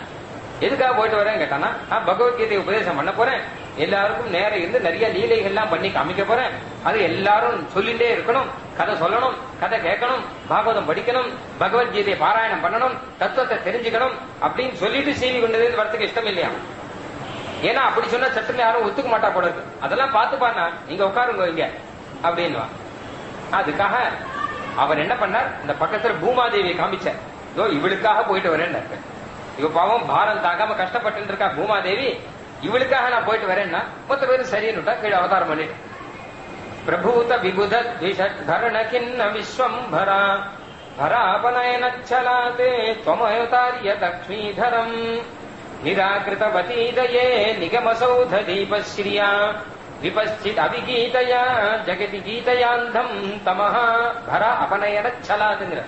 எதுக்காக போயிட்டு வரேன் கேட்டானா, நான் பகவத்கீதை உபதேசம் பண்ண போறேன், எல்லாருக்கும் நேரம் இருந்து நிறைய லீலைகள்லாம் பண்ணி காமிக்க போறேன், அது எல்லாரும் சொல்லிட்டே இருக்கணும், கதை சொல்லணும், கதை கேட்கணும், பாகவதம் படிக்கணும், பகவத்கீதையை பாராயணம் பண்ணணும், தத்துவத்தை தெரிஞ்சுக்கணும் அப்படின்னு சொல்லிட்டு சீவி கொண்டது வரத்துக்கு இஷ்டம் இல்லையா. ஏன்னா அப்படி சொன்னா சட்டுன்னு யாரும் ஒத்துக்க மாட்டா போல இருக்கு. அதெல்லாம் பார்த்துப்பானா நீங்க உட்காருங்க இங்க அப்படின்னு. அதுக்காக அவர் என்ன பண்ணார், இந்த பக்கத்துல பூமாதேவியை காமிச்சார். இவளுக்காக போயிட்டு வரேன். இவ பாவம் பாரம் தாக்காம கஷ்டப்பட்டு இருக்கா பூமாதேவி, இவளுக்காக நான் போயிட்டு வரேன்னா மொத்த பேரும் சரின்னுட்டா கீழே அவதாரம் பண்ணிட்டு பிரபூத விபுத விஷரண கிண்ண விஸ்வம்பரா பராபனயனச்சலாதே त्वमवतार्य लक्ष्मीधरम् निराकृतवतीदये निगमसौध दीपश्रिया विपश्चित् अभिगीतया जगति गीतयान्धम् तमः भरा अपनयनச்சலாதுங்கிற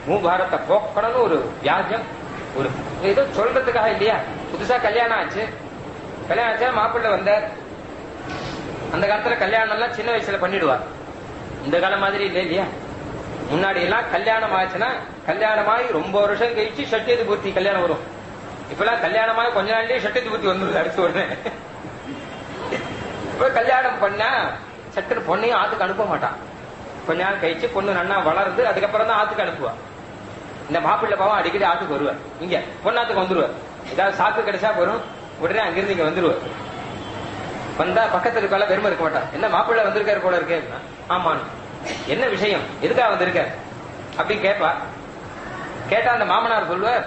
மூபாரத்தை போக்கணும்னு ஒரு வியாஜம், ஒரு ஏதோ சொல்றதுக்காக இல்லையா. புதுசா கல்யாணம் ஆச்சு, கல்யாணம் ஆச்சா மாப்பிள்ளை வந்தார். அந்த காலத்துல கல்யாணம் எல்லாம் சின்ன வயசுல பண்ணிடுவார், இந்த காலம் மாதிரி இல்லை இல்லையா. முன்னாடி எல்லாம் கல்யாணம் ஆச்சுன்னா கல்யாணமாயி ரொம்ப வருஷம் கழிச்சு சட்டியது பூர்த்தி கல்யாணம் வரும். இப்பெல்லாம் கல்யாணமாயி கொஞ்ச நாள்லயே சட்டியது பூர்த்தி வந்துருது அடுத்த உடனே. இப்ப கல்யாணம் பண்ணா சட்டுன்னு பொண்ணையும் ஆத்துக்கு அனுப்ப மாட்டான். கொஞ்ச நாள் கழிச்சு பொண்ணு நன்னா வளருது, அதுக்கப்புறம் தான் ஆத்துக்கு அனுப்புவா. இந்த மாப்பிள்ளை பாவம் அடிக்கடி ஆத்துக்கு வருவார், இங்க பொண்ணாத்துக்கு வந்துருவார். ஏதாவது சாக்கு கிடைச்சா போறோம் உடனே அங்கிருந்து இங்க வந்துருவார். வந்தா பக்கத்துல இருக்கால பெருமை இருக்க மாட்டா, என்ன மாப்பிள்ளை வந்திருக்காரு போல இருக்கே. ஆமான்னு, என்ன விஷயம், எதுக்காக வந்திருக்காரு அப்படின்னு கேட்பா. கேட்டா அந்த மாமனார் சொல்லுவார்,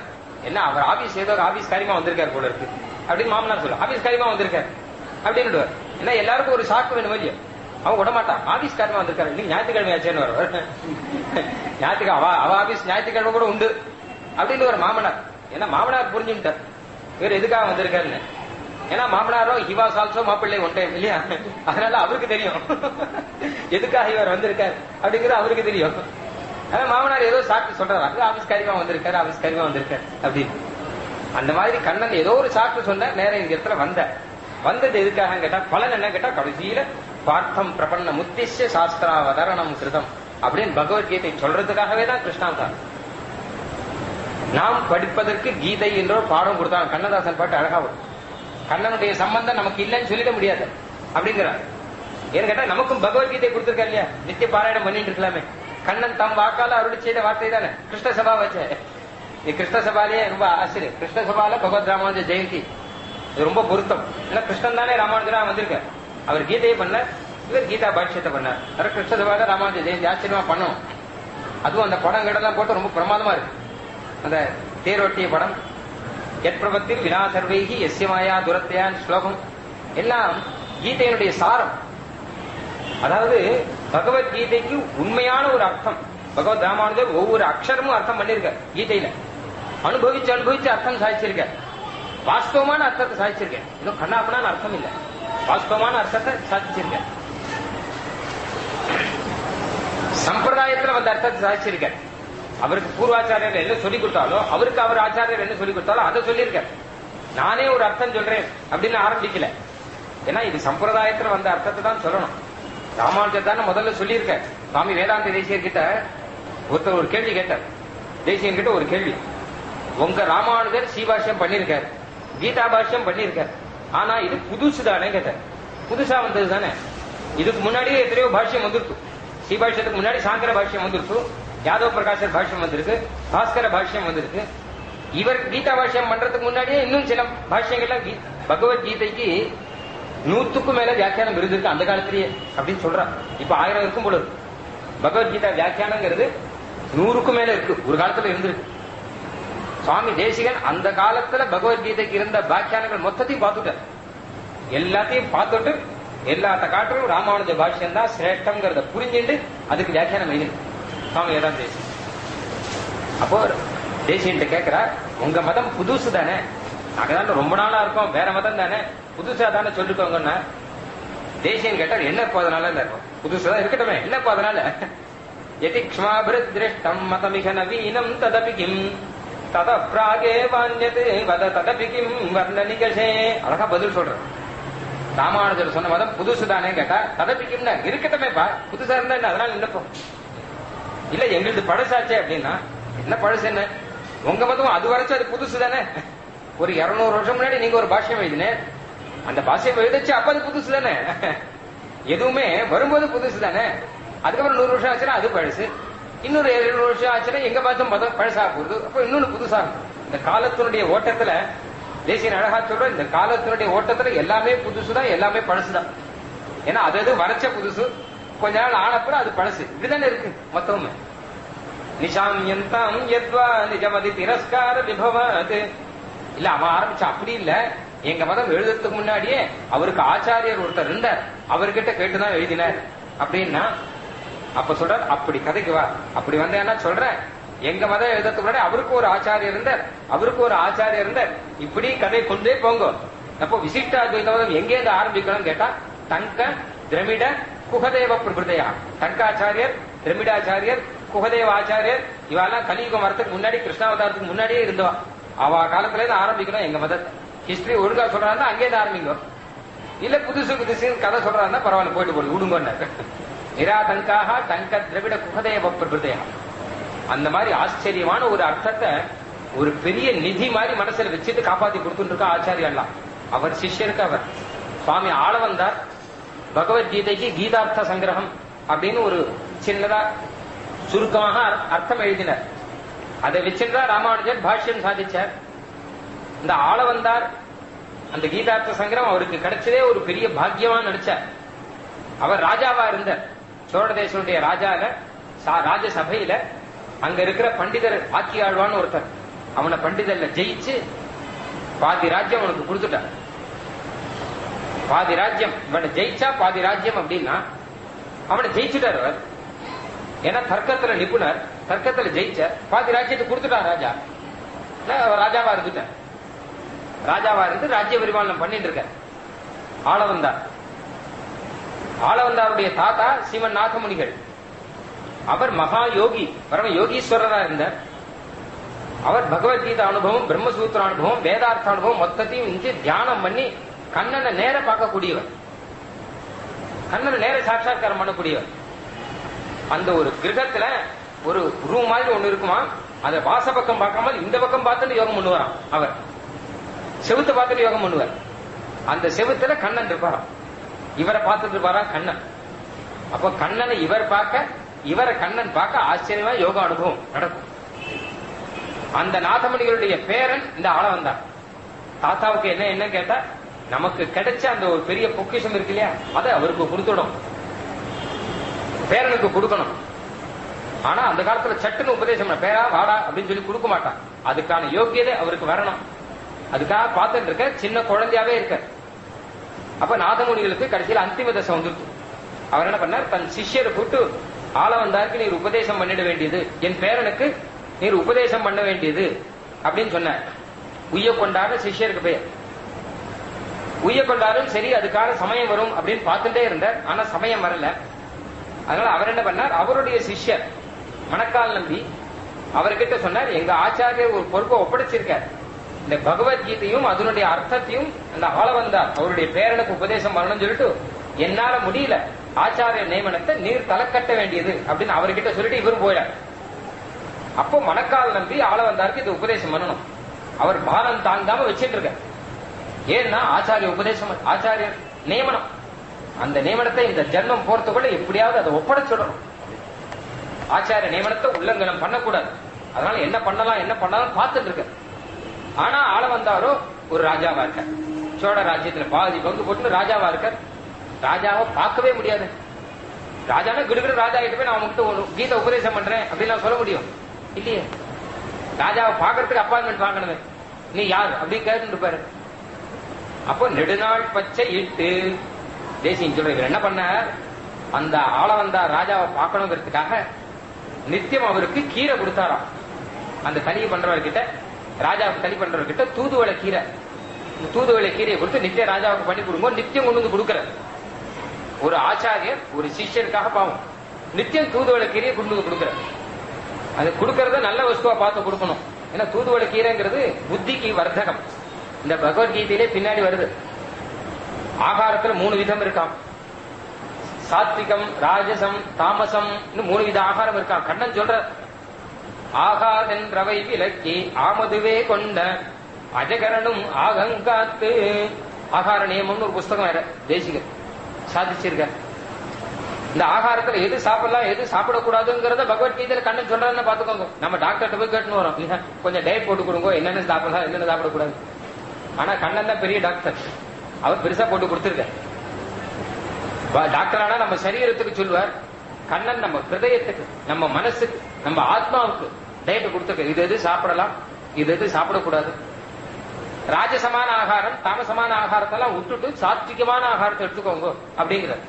என்ன அவர் ஆபீஸ் ஏதோ ஆபீஸ் காரியமா வந்திருக்காரு போல இருக்கு அப்படின்னு மாமனார் சொல்லுவார். ஆபீஸ் காரியமா வந்திருக்காரு அப்படின்னு. ஏன்னா எல்லாருக்கும் ஒரு சாக்கு வேணும் இல்லையா. அவன் விடமாட்டான், ஆபீஸ் காரியமா வந்திருக்காரு, இன்னைக்கு ஞாயிற்றுக்கிழமை ஆச்சேன்னு வர ஞாயிற்றுக்கிழமை அவ ஆபீஸ் ஞாயிற்றுக்கிழமை கூட உண்டு அப்படின்னு ஒரு மாமனார். ஏன்னா மாமனார் புரிஞ்சுட்டார் இவர் எதுக்காக வந்திருக்காருன்னு. ஏன்னா மாமனாரோ ஹி வாஸ் ஆல்சோ மாப்பிள்ளை ஒன் டைம் இல்லையா, அதனால அவருக்கு தெரியும் எதுக்காக இவர் வந்திருக்காரு அப்படிங்கிறது அவருக்கு தெரியும். ஆனா மாமனார் ஏதோ சாக்கு சொல்றாரு, ஆபீஸ் காரியமா வந்திருக்காரு, ஆபீஸ் காரியமா வந்திருக்காரு அப்படின்னு. அந்த மாதிரி கண்ணன் ஏதோ ஒரு சாக்கு சொன்ன நேரம் இந்த இடத்துல வந்தது எதுக்காக கேட்டா, பலன் என்ன கேட்டா, கடைசியில பார்த்தம் பிரபன்ன முத்திஷ்ய சாஸ்திராவதரணம் கிருதம் அப்படின்னு பகவத்கீதை சொல்றதுக்காகவே தான் கிருஷ்ணாவதாரம். நாம் படிப்பதற்கு கீதை என்ற ஒரு பாடம் கொடுத்தாங்க. கண்ணதாசன் பாட்டு அழகா வரும். கண்ணனுடைய சம்பந்தம் நமக்கு இல்லைன்னு சொல்லிட முடியாது அப்படிங்கிறார். ஏன்னு கேட்டா நமக்கும் பகவத்கீதை கொடுத்திருக்காரு இல்லையா, நித்திய பாராயணம் பண்ணிட்டு இருக்கலாமே. கண்ணன் தம் வாக்கால அருளி செய்த வார்த்தை தானே கிருஷ்ண சபா வச்ச. கிருஷ்ண சபாலேயே ரொம்ப ஆச்சரியம். கிருஷ்ண சபால பகவத் ராமானுஜ ஜெயந்தி இது ரொம்ப பொருத்தம். ஏன்னா கிருஷ்ணன் தானே ராமானுஜரா வந்திருக்கார். அவர் கீதையை பண்ண, இவர் கீதா பாஷ்யத்தை பண்ணார். அப்புறம் கிருஷ்ண சபால ராமானுஜ ஜெயந்தி ஆச்சரியமா பண்ணணும். அதுவும் அந்த படம் கிடலாம் போட்டு ரொம்ப பிரமாதமா இருக்கு. அந்த தேரோட்டிய படம், எட்பிரபத்தில் வினா சர்வைகி எஸ்யமாயா துரத்தையான் ஸ்லோகம் எல்லாம் கீதையினுடைய சாரம். அதாவது பகவத்கீதைக்கு உண்மையான ஒரு அர்த்தம் பகவத் ராமானுஜர் ஒவ்வொரு அக்ஷரமும் அர்த்தம் பண்ணிருக்க. கீதையில அனுபவிச்சு அர்த்தம் சாதிச்சிருக்க. வாஸ்தவமான அர்த்தத்தை சாதிச்சிருக்க. இன்னும் கண்ணாப்பனான அர்த்தம் இல்ல, வாஸ்தவமான அர்த்தத்தை சாதிச்சிருக்க. சம்பிரதாயத்துல வந்த அர்த்தத்தை சாதிச்சிருக்க. அவருக்கு பூர்வாச்சாரியர் என்ன சொல்லிக் கொடுத்தாலோ, அவருக்கு அவர் ஆச்சாரியர் என்ன சொல்லிக் கொடுத்தாலோ அதை சொல்லியிருக்கார். நானே ஒரு அர்த்தம் சொல்றேன் அப்படின்னு ஆரம்பிக்கல. ஏன்னா இது சம்பிரதாயத்துல வந்த அர்த்தத்தை தான் சொல்லணும். ராமானுஜர் தானே முதல்ல சொல்லியிருக்க. சுவாமி வேதாந்த தேசியர் கிட்ட ஒருத்தர் ஒரு கேள்வி கேட்டார். தேசியன் கிட்ட ஒரு கேள்வி, உங்க ராமானுஜர் சீபாஷ்யம் பண்ணிருக்காரு, கீதா பாஷ்யம் பண்ணிருக்காரு, ஆனா இது புதுசு தானே கேட்டார். புதுசா வந்தது தானே, இதுக்கு முன்னாடியே எத்தனையோ பாஷ்யம் வந்துருக்கு. சீபாஷ்யத்துக்கு முன்னாடி சாங்கர பாஷ்யம் வந்துருக்கு, யாதவ பிரகாஷர் பாஷ்யம் வந்திருக்கு, பாஸ்கர பாஷ்யம் வந்திருக்கு. இவர் கீதா பாஷ்யம் பண்றதுக்கு முன்னாடியே இன்னும் சில பாஷ்யங்கள்லாம் பகவத்கீதைக்கு 100க்கும் மேல வியாக்கியானம் இருந்திருக்கு அந்த காலத்திலேயே அப்படின்னு சொல்றான். இப்ப 1000 இருக்கும் போல இருக்கு. பகவத்கீதா வியாக்கியானங்கிறது 100க்கும் மேல இருக்கு, ஒரு காலத்துல இருந்திருக்கு. சுவாமி தேசிகன் அந்த காலத்துல பகவத்கீதைக்கு இருந்த வியாக்கியானங்கள் மொத்தத்தையும் பார்த்துட்டார். எல்லாத்தையும் பார்த்துட்டு எல்லாத்த காட்டிலும் ராமானுஜ பாஷ்யம் தான் சிரேஷ்டம்ங்கிறத புரிஞ்சுட்டு அதுக்கு வியாக்கியானம் எழுதி சுவாமி வேதாந்த தேசிகன். அப்போ தேசியன்ட்ட கேட்கிறா, உங்க மதம் புதுசு தானே, நாங்க தான் ரொம்ப நாளா இருக்கோம், வேற மதம் தானே, புதுசா தானே சொல்லிக்கோங்கன்னா. தேசியன் கேட்டார், என்ன இப்போ அதனால இருக்கும், புதுசுதான் இருக்கட்டுமே, என்ன இப்போ அதனால. எதி க்ஷ்மாபிருத் திருஷ்டம் மதமிக நவீனம் ததபி கிம் தத பிராகே வான்யது வத ததபி கிம் வர்ண நிகழே. அழகா பதில் சொல்றேன். ராமானுஜர் சொன்ன மதம் புதுசு தானே கேட்டா, ததபி கிம்னா இருக்கட்டுமேப்பா, புதுசா இருந்தா என்ன அதனால நினைப்போம். இல்ல எங்களுக்கு பழசாச்சே அப்படின்னா, என்ன பழசு என்ன, உங்க மதம் அது வரைக்கும் அது புதுசு தானே. ஒரு 200 வருஷம் முன்னாடி நீங்க ஒரு பாஷ்யம் எழுதினேன், அந்த பாஷ்யம் எழுதிச்சு அப்ப அது புதுசு தானே. எதுவுமே வரும்போது புதுசு தானே. அதுக்கப்புறம் 100 வருஷம் ஆச்சுன்னா அது பழசு, இன்னொரு 700 வருஷம் ஆச்சுன்னா எங்க பார்த்தும் மதம் பழசா போகுது, அப்ப இன்னொன்னு புதுசாகும். இந்த காலத்தினுடைய ஓட்டத்துல தேசியன் அழகா சொல்ற, இந்த காலத்தினுடைய ஓட்டத்துல எல்லாமே புதுசுதான், எல்லாமே பழசுதான். ஏன்னா அது வரைச்ச புதுசு, கொஞ்ச நாள் ஆனப்புறம் அது பழசு, இப்படிதானே இருக்கு மொத்தமுமே. நிஷாம் யந்தாம் யத்வா நிஜமதி திரஸ்கார விபவாத் இல்ல அவன் ஆரம்பிச்சா அப்படி இல்ல, எங்க மதம் எழுதுறதுக்கு முன்னாடியே அவருக்கு ஆச்சாரியர் ஒருத்தர் இருந்தார், அவர்கிட்ட கேட்டுதான் எழுதினார் அப்படின்னா. அப்ப சொல்ற அப்படி கதைக்கு வா, அப்படி வந்தேன்னா சொல்றேன், எங்க மதம் எழுதுறதுக்கு முன்னாடி அவருக்கு ஒரு ஆச்சாரியர் இருந்தார், அவருக்கு ஒரு ஆச்சாரியர் இருந்தார், இப்படி கதை கொண்டே போங்க. அப்போ விசிஷ்டாத்வைத மதம் எங்கேருந்து ஆரம்பிக்கணும்னு கேட்டா டங்க, திரமிட, குகதேவ பிரபுதையா. டங்காச்சாரியர், திரமிடாச்சாரியர், குகதேவ ஆச்சாரியர் இவெல்லாம் கலியுகம் வரத்துக்கு முன்னாடி, கிருஷ்ணாவதாரத்துக்கு முன்னாடியே இருந்தவா. அவ காலத்துல இருந்து ஆரம்பிக்கணும் எங்க மதத்தை. ஹிஸ்டரி ஒழுங்கா சொல்றாருன்னா அங்கேயிருந்து ஆரம்பிக்கும். இல்ல புதுசு புதுசு கதை சொல்றாருன்னா பரவாயில்ல, போயிட்டு போடு விடுங்க. நிராதங்காக டங்க, திரவிட, குகதேவ பிரபுதையா. அந்த மாதிரி ஆச்சரியமான ஒரு அர்த்தத்தை ஒரு பெரிய நிதி மாதிரி மனசுல வச்சுட்டு காப்பாத்தி கொடுத்துட்டு இருக்கா ஆச்சாரியெல்லாம். அவர் சிஷ்யருக்கு அவர் சுவாமி ஆளவந்தார் பகவத்கீதைக்கு கீதார்த்த சங்கிரகம் அப்படின்னு ஒரு சின்னதா சுருக்கமாக அர்த்தம் எழுதினார். அதை வச்சுட்டா ராமானுஜர் பாஷ்யம் சாதிச்சார். இந்த ஆளவந்தார் அந்த கீதார்த்த சங்கிரகம் அவருக்கு கிடைச்சதே ஒரு பெரிய பாக்கியமா நடிச்சார். அவர் ராஜாவா இருந்தார், சோழ தேசனுடைய ராஜசபையில. அங்க இருக்கிற பண்டிதர் ஆக்கி ஆழ்வான்னு ஒருத்தர், அவனை பண்டிதர்ல ஜெயிச்சு பாதி ராஜ்யம் அவனுக்கு கொடுத்துட்டார். பாதி ராஜ்யம் இவனை ஜெயிச்சா பாதி ராஜ்யம் அப்படின்னா அவனை ஜெயிச்சுட்டார் அவர். ஏன்னா தர்க்கத்துல நிபுணர், தர்க்கத்துல ஜெயிச்ச பாதி ராஜ்யத்தை கொடுத்துட்டார் ராஜா. ராஜாவா இருந்துட்டார், ராஜாவா இருந்து ராஜ்ய பரிபாலனம் பண்ணிட்டு இருக்க ஆளவந்தார். ஆளவந்தாருடைய தாத்தா ஸ்ரீமன் நாதமுனிகள். அவர் மகா யோகி, பரம யோகீஸ்வரரா இருந்தார். அவர் பகவத்கீதா அனுபவம், பிரம்மசூத்திர அனுபவம், வேதார்த்த அனுபவம் மொத்தத்தையும் இங்கே தியானம் பண்ணி கண்ணனை நேர பார்க்கக்கூடியவர், கண்ணனை நேர சாட்சாத்காரம் பண்ணக்கூடியவர். அந்த ஒரு கிரகத்துல ஒரு ரூம் மாதிரி ஒண்ணு இருக்குமா, அதை வாச பக்கம் பார்க்காமல் இந்த பக்கம் பார்த்துட்டு யோகம் பண்ணுவாராம். அவர் செவுத்தை பார்த்துட்டு யோகம் பண்ணுவார். அந்த செவுத்துல கண்ணன் இருப்பாராம், இவரை பார்த்துட்டு இருப்பாரா கண்ணன். அப்போ கண்ணனை இவர் பார்க்க, இவரை கண்ணன் பார்க்க ஆச்சரியமா யோக அனுபவம் நடக்கும். அந்த நாதமணிகளுடைய பேரன் இந்த ஆள வந்தார். தாத்தாவுக்கு என்ன என்ன கேட்டா, நமக்கு கிடைச்ச அந்த ஒரு பெரிய பொக்கிஷம் இருக்கு இல்லையா, அதை அவருக்கு கொடுத்துடும், பேரனுக்கு கொடுக்கணும். ஆனா அந்த காலத்துல சட்டுன்னு உபதேசம் பேரா வாடா அப்படின்னு சொல்லி கொடுக்க மாட்டான். அதுக்கான யோக்கியதை அவருக்கு வரணும். அதுக்காக பார்த்துட்டு இருக்க, சின்ன குழந்தையாவே இருக்க. அப்ப நாதமுனிகளுக்கு கடைசியில் அந்திம தசை வந்துருச்சு. அவர் என்ன பண்ணார், தன் சிஷ்யரை கூட்டு ஆள வந்தாருக்கு நீர் உபதேசம் பண்ணிட வேண்டியது, என் பேரனுக்கு நீர் உபதேசம் பண்ண வேண்டியது அப்படின்னு சொன்னார். உய்ய கொண்டாட சிஷ்யருக்கு பெயர். உய்ய கொண்டாடும் சரி, அதுக்கான சமயம் வரும் அப்படின்னு பார்த்துட்டே இருந்தார். ஆனா சமயம் வரல. அதனால அவர் என்ன பண்ணார், அவருடைய சிஷ்யர் மணக்கால் நம்பி அவர்கிட்ட சொன்னார், எங்க ஆச்சாரியர் ஒரு பொறுப்பை ஒப்படைச்சிருக்கார், இந்த பகவத்கீதையும் அதனுடைய அர்த்தத்தையும் அந்த ஆள வந்தார் அவருடைய பேரனுக்கு உபதேசம் பண்ணணும்னு சொல்லிட்டு என்னால முடியல, ஆச்சாரிய நியமனத்தை நீர் தலைக்கட்ட வேண்டியது அப்படின்னு அவர்கிட்ட சொல்லிட்டு இவரும் போயிடார். அப்போ மணக்கால் நம்பி ஆள வந்தாருக்கு இது உபதேசம் பண்ணணும். அவர் பாரம் தாங்காம வச்சிட்டு இருக்க. ஏன்னா ஆச்சாரிய உபதேசம், ஆச்சாரியர் நியமனம், அந்த நியமனத்தை இந்த ஜென்மம் போறதுக்குள்ள எப்படியாவது அதை ஒப்படைச்சிடணும். ஆச்சாரிய நியமனத்தை உல்லங்கனம் பண்ணக்கூடாது. அதனால என்ன பண்ணலாம் என்ன பண்ணலாம் பார்த்துட்டு இருக்க. ஆனா ஆள வந்தாரோ ஒரு ராஜாவா இருக்க, சோழ ராஜ்யத்துல பாதி பங்கு போட்டு ராஜாவா இருக்க. ராஜாவை பார்க்கவே முடியாது. ராஜானா கிடுகிற ராஜா கிட்ட போய் நான் உங்ககிட்ட ஒரு கீதை உபதேசம் பண்றேன் அப்படின்னு நான் சொல்ல முடியும் இல்லையே. ராஜாவை பாக்குறதுக்கு அப்பாயின்மெண்ட் வாங்கணுமே, நீ யார் அப்படி கேட்டு இருப்பாரு. அப்போ நெடுநாள் பச்சை இட்டு தேசியம் சொல்ற இவர் என்ன பண்ண, அந்த ஆள வந்தா ராஜாவை பார்க்கணுங்கிறதுக்காக நித்தியம் அவருக்கு கீரை கொடுத்தாராம். அந்த தனியை பண்றவர்கிட்ட, ராஜாவுக்கு தனி பண்றவர்கிட்ட தூதுவளை கீரை, தூதுவளை கீரையை கொடுத்து நித்தியம் ராஜாவுக்கு பண்ணி கொடுங்க, நித்தியம் கொண்டு வந்து கொடுக்குற ஒரு ஆச்சாரியர் ஒரு சிஷ்யருக்காக பாவம் நித்தியம் தூதுவளை கீரையை கொண்டு வந்து கொடுக்குற. அது கொடுக்கறத நல்ல வஸ்துவா பார்த்து கொடுக்கணும். ஏன்னா தூதுவளை கீரைங்கிறது புத்திக்கு வர்த்தகம். இந்த பகவத்கீதையிலே பின்னாடி வருது. ஆகாரத்துல 3 விதம் இருக்காம், சாத்விகம், ராஜசம், தாமசம், 3 வித ஆகாரம் இருக்காம். கண்ணன் சொல்ற ஆகாதென்றவை விலக்கி ஆமதுவே கொண்ட அஜகரனும் ஆகங்காத்து ஆகார நியமம்னு ஒரு புஸ்தகம் வேற தேசிகர் சாதிச்சிருக்க. இந்த ஆகாரத்துல எது சாப்பிடலாம் எது சாப்பிடக்கூடாதுங்கிறத பகவத்கீதையில கண்ணன் சொல்றாருன்னு பாத்துக்கோங்க. நம்ம டாக்டர்கிட்ட போய் கேட்டுன்னு வரோம், இல்ல கொஞ்சம் டயட் போட்டு கொடுங்க, என்னென்ன சாப்பிடலாம் என்னென்ன சாப்பிடக்கூடாது. ஆனா கண்ணன் தான் பெரிய டாக்டர், அவர் பெருசா போட்டு கொடுத்துருக்க. டாக்டர் ஆனா நம்ம சரீரத்துக்கு சொல்லுவார், கண்ணன் நம்ம ஹிருதயத்துக்கு, நம்ம மனசுக்கு, நம்ம ஆத்மாவுக்கு டயட் கொடுத்துருக்க. இது எது சாப்பிடலாம் இது எது சாப்பிடக்கூடாது. ராஜசமான ஆகாரம் தாமசமான ஆகாரத்தெல்லாம் விட்டுட்டு சாத்விகமான ஆகாரத்தை எடுத்துக்கோங்க அப்படிங்கிறது.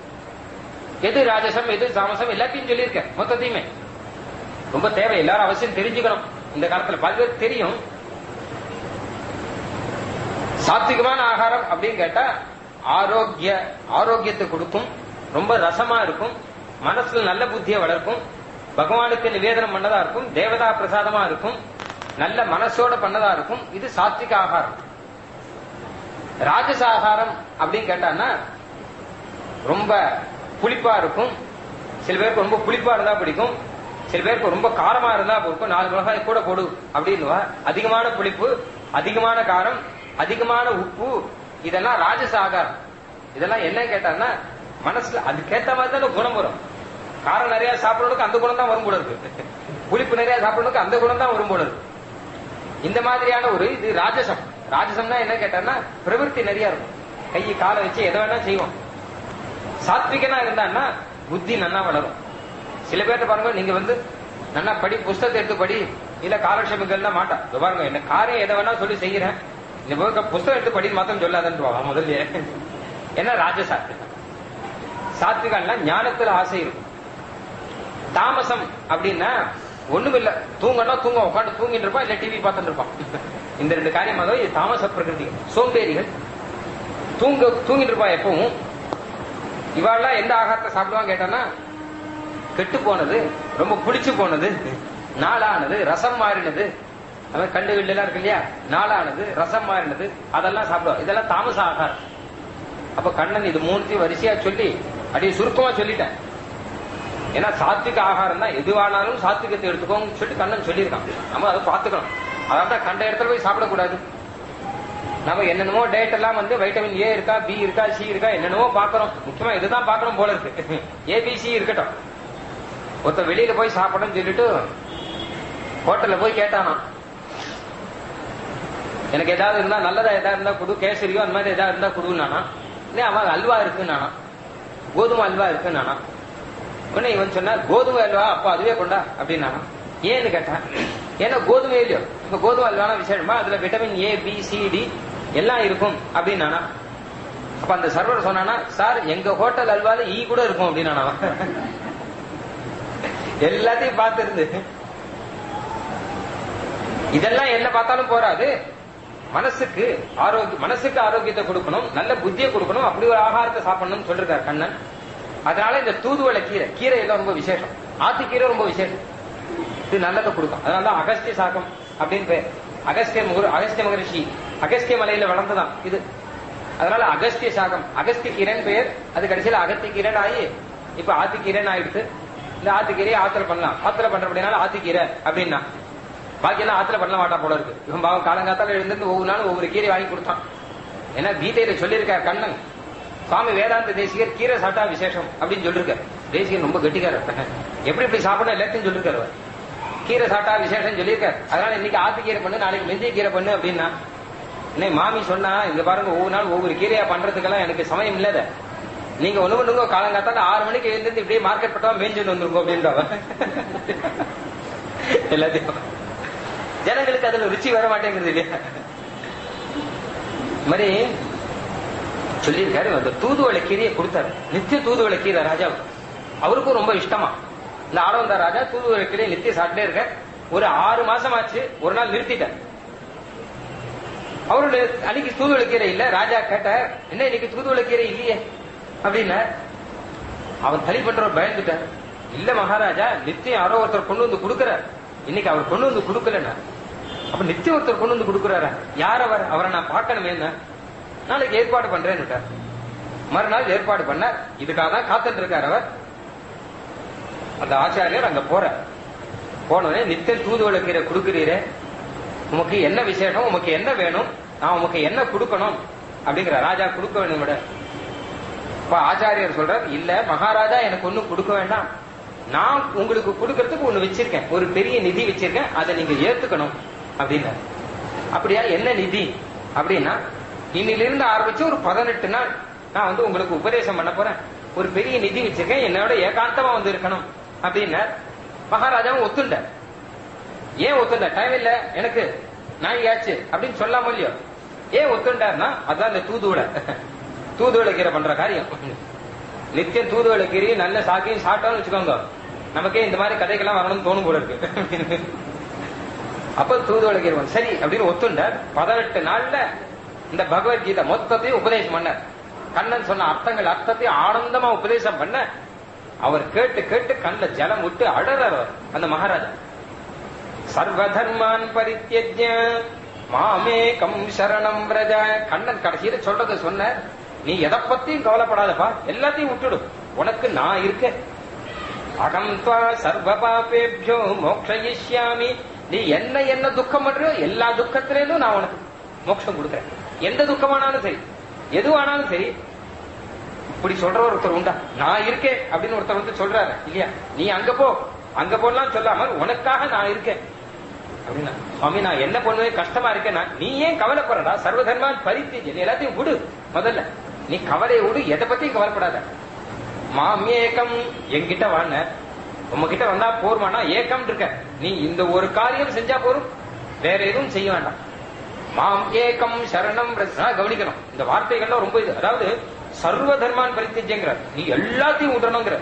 எது ராஜசம் எது தாமசம் எல்லாத்தையும் சொல்லியிருக்கேன் மொத்தத்தையுமே. ரொம்ப தேவை, எல்லாரும் அவசியம் தெரிஞ்சுக்கணும். இந்த காலத்துல பல்வேறு தெரியும். சாத்விகமான ஆகாரம் அப்படின்னு கேட்டா ஆரோக்கியத்தை கொடுக்கும், ரொம்ப ரசமா இருக்கும், மனசுல நல்ல புத்தியை வளர்க்கும், பகவானுக்கு நிவேதனம் பண்ணதா இருக்கும், தேவதா பிரசாதமா இருக்கும், நல்ல மனசோட பண்ணதா இருக்கும். இது சாத்விக ஆகாரம். ராஜச ஆகாரம் அப்படின்னு கேட்டான்னா ரொம்ப புளிப்பா இருக்கும். சில பேருக்கு ரொம்ப புளிப்பா இருந்தா பிடிக்கும், சில பேருக்கு ரொம்ப காரமா இருந்தா பிடிக்கும். 4 மிளகாய் கூட போடு அப்படின்னுவா. அதிகமான புளிப்பு, அதிகமான காரம், அதிகமான உப்பு, இதெல்லாம் ராஜச ஆகாரம். இதெல்லாம் என்ன கேட்டான்னா மனசுல அதுக்கேற்ற மாதிரி தான் குணம் வரும். காரம் நிறைய சாப்பிடறதுக்கு அந்த குணம் தான் வரும் போல இருக்கு, புளிப்பு நிறைய சாப்பிடறதுக்கு அந்த குணம் தான் வரும் போல இருக்கு. இந்த மாதிரியான ஒரு இது ராஜசம். ராஜசம்னா என்ன கேட்டான்னா பிரவருத்தி நிறைய இருக்கும், கை காலை வச்சு எதை வேணா செய்வோம். சாத்விகனா இருந்தான்னா புத்தி நன்னா வளரும். சில பேர்ட்ட பாருங்க, நீங்க நன்னா படி, புஸ்தகத்தை எடுத்து படி, இல்ல காலட்சேபங்கள்லாம் மாட்டா. பாருங்க, என்ன காரியம் எதை வேணா சொல்லி செய்யறேன், இந்த புஸ்தகம் எடுத்து படின்னு மாத்திரம் சொல்லாதன்னு முதல்ல. என்ன ராஜசாத்விகம். சாத்விகம்னா ஞானத்துல ஆசை இருக்கும். தாமசம் அப்படின்னா ஒண்ணும் இல்ல, தூங்கனா தூங்க உட்காந்து தூங்கிட்டு இருப்பான், இல்ல டிவி பார்த்துட்டு இருப்பான். இந்த 2 காரியமாக இது தாமச பிரகிருதி. சோம்பேறிகள் தூங்கிட்டு இருப்பா எப்பவும். இவாள்லாம் எந்த ஆகாரத்தை சாப்பிடுவான்னு கேட்டானா கெட்டு போனது, ரொம்ப புளிச்சு போனது, நாளானது, ரசம் மாறினது, அவன் கண்டு எல்லாம் இருக்கு இல்லையா, நாளானது ரசம் மாறினது, அதெல்லாம் சாப்பிடுவான். இதெல்லாம் தாமச ஆகாரம். அப்ப கண்ணன் இது 3 வரிசையா சொல்லி அப்படியே சுருக்கமா சொல்லிட்டேன். ஏன்னா சாத்விக ஆகாரம் தான், எதுவானாலும் சாத்விகத்தை எடுத்துக்கோங்க சொல்லி கண்ணன் சொல்லியிருக்கான். நம்ம அதை பார்த்துக்கணும். அதான் கண்ட இடத்துல போய் சாப்பிடக்கூடாது. நம்ம என்னென்னமோ டேட் எல்லாம் வைட்டமின் ஏ இருக்கா, பி இருக்கா, சி இருக்கா, என்னென்னமோ பாக்கிறோம். முக்கியமா இதுதான் பாக்கணும் போல இருக்கு. ஏபிசி இருக்கட்டும். ஒருத்தர் வெளியில போய் சாப்பிடணும்னு சொல்லிட்டு ஹோட்டல்ல போய் கேட்டானா, எனக்கு ஏதாவது இருந்தா நல்லதா ஏதாவது இருந்தா குடு, கேசரியோ அந்த மாதிரி ஏதாவது இருந்தா குடுனானா. அவன் அல்வா இருக்குன்னானா, கோதுமை அல்வா இருக்குன்னானா. உடனே இவன் சொன்னா கோதுமை அல்வா, அப்ப அதுவே கொண்டா அப்படின்னா. ஏன்னு கேட்டான், ஏன்னா கோதுமை இல்லையோ, இப்ப கோதுமை அல்வானா விசேஷமா, அதுல vitamin A, B, C, D எல்லாம் இருக்கும் அப்படின்னா. அப்ப அந்த சர்வர் சொன்னானா, சார் எங்க ஹோட்டல் அல்வால ஈ கூட இருக்கும் அப்படின்னா. எல்லாத்தையும் பார்த்திருந்து இதெல்லாம் என்ன பார்த்தாலும் போராது. மனசுக்கு ஆரோக்கியத்தை கொடுக்கணும், நல்ல புத்தியை கொடுக்கணும், அப்படி ஒரு ஆகாரத்தை சாப்பிடணும்னு சொல்லிருக்காரு கண்ணன். அதனால இந்த தூதுவளை கீரை எல்லாம் ரொம்ப விசேஷம். ஆத்துக்கீரை ரொம்ப விசேஷம், இது நல்லதை கொடுக்கும். அதனாலதான் அகஸ்திய சாகம் அப்படின்னு பேர். அகஸ்திய மகரிஷி அகஸ்திய மலையில வளர்ந்துதான் இது. அதனால அகஸ்திய சாகம், அகஸ்திய கீரைன்னு பெயர். அது கடைசியில அகஸ்திய கீரைன்னு ஆகி இப்ப ஆத்துக்கீரைன்னு ஆயிடுச்சு. இந்த ஆத்துக்கீரையை ஆத்துல பண்ணலாம், ஆத்துல பண்றபடினால ஆத்துக்கீரை அப்படின்னா. பாக்கியெல்லாம் ஆத்துல பண்ண மாட்டான் போல இருக்கு. இவன் பாவம் காலங்காத்தால எழுந்திருந்து ஒவ்வொரு நாளும் ஒவ்வொரு கீரை வாங்கி கொடுத்தான். ஏன்னா கீதையில சொல்லியிருக்கார் கண்ணன், சுவாமி வேதாந்த தேசிகர் கீரை சாப்பிட்டா விசேஷம் அப்படின்னு சொல்லிருக்காரு. தேசிகர் ரொம்ப கெட்டிக்காரர், எப்படி சாப்பிடணும் எல்லாத்தையும் சொல்லிருக்காரு. கீரை சாப்பிட்டா விசேஷம் சொல்லியிருக்காரு. அதனால இன்னைக்கு ஆத்துக்கீரை பண்ணு, நாளைக்கு மெஞ்சிய கீரை பண்ணு அப்படின்னா. இன்னைக்கு மாமி சொன்னா, இங்க பாருங்க ஒவ்வொரு நாள் ஒவ்வொரு கீரையா பண்றதுக்கெல்லாம் எனக்கு சமயம் இல்லாத, நீங்க ஒண்ணு பண்ணுங்க, காலங்காத்தால 6 மணிக்கு எழுந்திருந்து இப்படியே மார்க்கெட் பட்டா மேய்ஞ்சுட்டு வந்துருங்க அப்படின்றவ. எல்லாத்தையும் ஜனங்களுக்கு அதுல ருச்சி வர மாட்டேங்கிறது இல்லையா. மாதிரி சொல்லியிருக்காரு. அந்த தூதுவளை கீரையை கொடுத்தாரு, நித்திய தூதுவளை கீரை ராஜா, அவருக்கும் ரொம்ப இஷ்டமா. இந்த ஆடவந்தார் ராஜா தூதுவளை கீரையை நித்திய சாப்பிட்டே இருக்க. ஒரு 6 மாசம் ஆச்சு, ஒரு நாள் நிறுத்திட்டார். அவருடைய அன்னைக்கு தூதுவளை கீரை இல்ல. ராஜா கேட்ட, என்ன இன்னைக்கு தூதுவளை கீரை இல்லையே அப்படின்னா. அவன் தனி பண்றவர் பயந்துட்டார். இல்ல மகாராஜா, நித்தியம் யாரோ ஒருத்தர் கொண்டு வந்து கொடுக்கிறார், இன்னைக்கு அவர் கொண்டு வந்து கொடுக்கலன்னா. அப்ப நித்தியம் ஒருத்தர் கொண்டு வந்து கொடுக்கிறாரா, யார் அவர், அவரை நான் பார்க்கணுமே, நாளைக்கு ஏற்பாடு பண்றேன்னு. மறுநாள் ஏற்பாடு பண்ணார். இதுக்காக தான் காத்துட்டு இருக்கார் அவர். அந்த ஆச்சாரியர் அங்க போனே, நித்தியம் தூதுவளை கீரை கொடுக்கிறீரே, உமக்கு என்ன விசேஷம், உமக்கு என்ன வேணும், நான் உமக்கு என்ன கொடுக்கணும் அப்படிங்கிற. ராஜா கொடுக்க வேணும் விட. இப்ப ஆச்சாரியர் சொல்றார், இல்ல மகாராஜா எனக்கு ஒண்ணும் கொடுக்க வேண்டாம், நான் உங்களுக்கு கொடுக்கறதுக்கு ஒண்ணு வச்சிருக்கேன், ஒரு பெரிய நிதி வச்சிருக்கேன், அதை நீங்க ஏத்துக்கணும் அப்படின்னா. அப்படியா, என்ன நிதி அப்படின்னா, இன்னிலிருந்து ஆரம்பிச்சு ஒரு 18 நாள் நான் உங்களுக்கு உபதேசம் பண்ண போறேன், ஒரு பெரிய நிதி வச்சிருக்கேன், என்னோட ஏகாந்தமா இருக்கணும் அப்படின்னா. மகாராஜாவும் ஒத்துண்ட. ஏன் ஒத்துண்ட, டைம் இல்ல எனக்கு, நான் ஆச்சு அப்படின்னு சொல்லாம இல்லையோ. ஏன் ஒத்துண்டாருன்னா அதான் இந்த தூதுவளை கீரை பண்ற காரியம். நித்தியம் தூதுவளை கீரை நல்ல சாக்கியும் சாப்பிட்டான்னு வச்சுக்கோங்க, நமக்கே இந்த மாதிரி கதைகள்லாம் வரணும்னு தோணும் போல இருக்கு. அப்ப தூதுவளை கீரை சரி அப்படின்னு ஒத்துண்டார். 18 நாள்ல இந்த பகவத்கீதை மொத்தத்தையும் உபதேசம் பண்ணார். கண்ணன் சொன்ன அர்த்தத்தையும் ஆனந்தமா உபதேசம் பண்ண அவர் கேட்டு கேட்டு கண்ணில் ஜலம் விட்டு அழறார் அந்த மகாராஜா. சர்வதர்மான் பரித்யஜ்ய மாமேகம் சரணம் பிரஜ. கண்ணன் கடைசியில சொல்றத சொன்ன, நீ எதை பத்தியும் கவலைப்படாதப்பா, எல்லாத்தையும் விட்டுடும், உனக்கு நான் இருக்கேன். அகம் துவா சர்வ பாபேபியோ மோக்ஷயிஷ்யாமி. நீ என்ன துக்கம் பண்றியோ எல்லா துக்கத்திலேயும் நான் உனக்கு மோட்சம் கொடுக்கிறேன். எந்த துக்கமானாலும் சரி, எதுவானாலும் சரி. இப்படி சொல்ற ஒருத்தர் உண்டா? நான் இருக்கேன் அப்படின்னு ஒருத்தர் வந்து சொல்றாரு இல்லையா? நீ அங்க போலாம் சொல்லாம உனக்காக நான் இருக்கேன் அப்படின்னா, சுவாமி நான் என்ன பண்ணுவேன், கஷ்டமா இருக்கேன், நீ ஏன் கவலைப்படுறா? சர்வதர்மான் பரித்யஜ்ய, எல்லாத்தையும் விடு. முதல்ல நீ கவலையை விடு, எதை பத்தியும் கவலைப்படாத. மாமேகம், என்கிட்ட வாங்க, உங்ககிட்ட வந்தா போர்மானா ஏக்கம் இருக்க, நீ இந்த ஒரு காரியம் செஞ்சா போரும், வேற எதுவும் செய்ய வேண்டாம். மாம் ஏகம் சரணம். கவனிக்கணும் இந்த வார்த்தைகள்லாம் ரொம்ப இது. அதாவது சர்வ தர்மான் பரித்யஜ்யங்கிறார், நீ எல்லாத்தையும் விடணுங்கிற.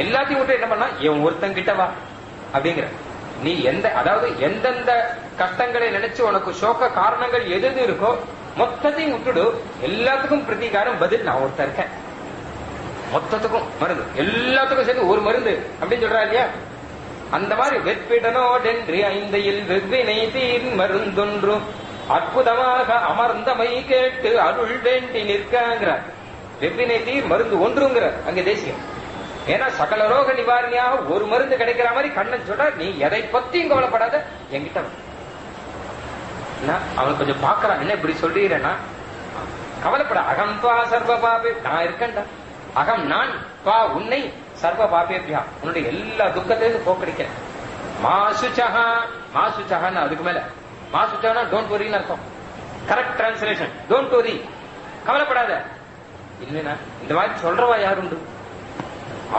எல்லாத்தையும் விட்டு என்ன பண்ணா, இவன் ஒருத்தன் கிட்ட வா அப்படிங்கிற. நீ அதாவது எந்தெந்த கஷ்டங்களை நினைச்சு உனக்கு சோக காரணங்கள் எது இருக்கோ மொத்தத்தையும் விட்டுடு. எல்லாத்துக்கும் பிரதிகாரம் பதில் நான் ஒருத்தர் இருக்கேன். மொத்தத்துக்கும் மருந்து, எல்லாத்துக்கும் சேர்ந்து ஒரு மருந்து அப்படின்னு சொல்றா இல்லையா? அந்த மாதிரி வெற்பிடனோடென்று ஐந்தையில் வெவ்வினை தீர் மருந்தொன்று அற்புதமாக அமர்ந்தமை கேட்டு அருள் வேண்டி நிற்கிறார். வெவ்வினை தீர் மருந்து ஒன்றுங்கிறார் அங்க தேசியம். ஏன்னா சகல ரோக நிவாரணியாக ஒரு மருந்து கிடைக்கிற மாதிரி கண்ணன் சொல்ற, நீ எதை பத்தியும் கவலைப்படாத, என்கிட்ட அவன் கொஞ்சம் பாக்குறான், என்ன இப்படி சொல்றீங்கன்னா கவலைப்பட. அகம் துவா சர்வ பாபே, நான் இருக்கேன்டா. அகம் நான், துவா உன்னை, சர்வ பாபேபியா உன்னுடைய எல்லா துக்கத்தையும் போக்கடிக்கிறேன். மாசுச்சஹா, மாசுச்சஹான்னு அதுக்கு மேல மாசுச்சஹானா டோன்ட் வரின்னு அர்த்தம். கரெக்ட் டிரான்ஸ்லேஷன் டோன்ட் வரி, கவலைப்படாத. இல்லைன்னா இந்த மாதிரி சொல்றவா யாருண்டு?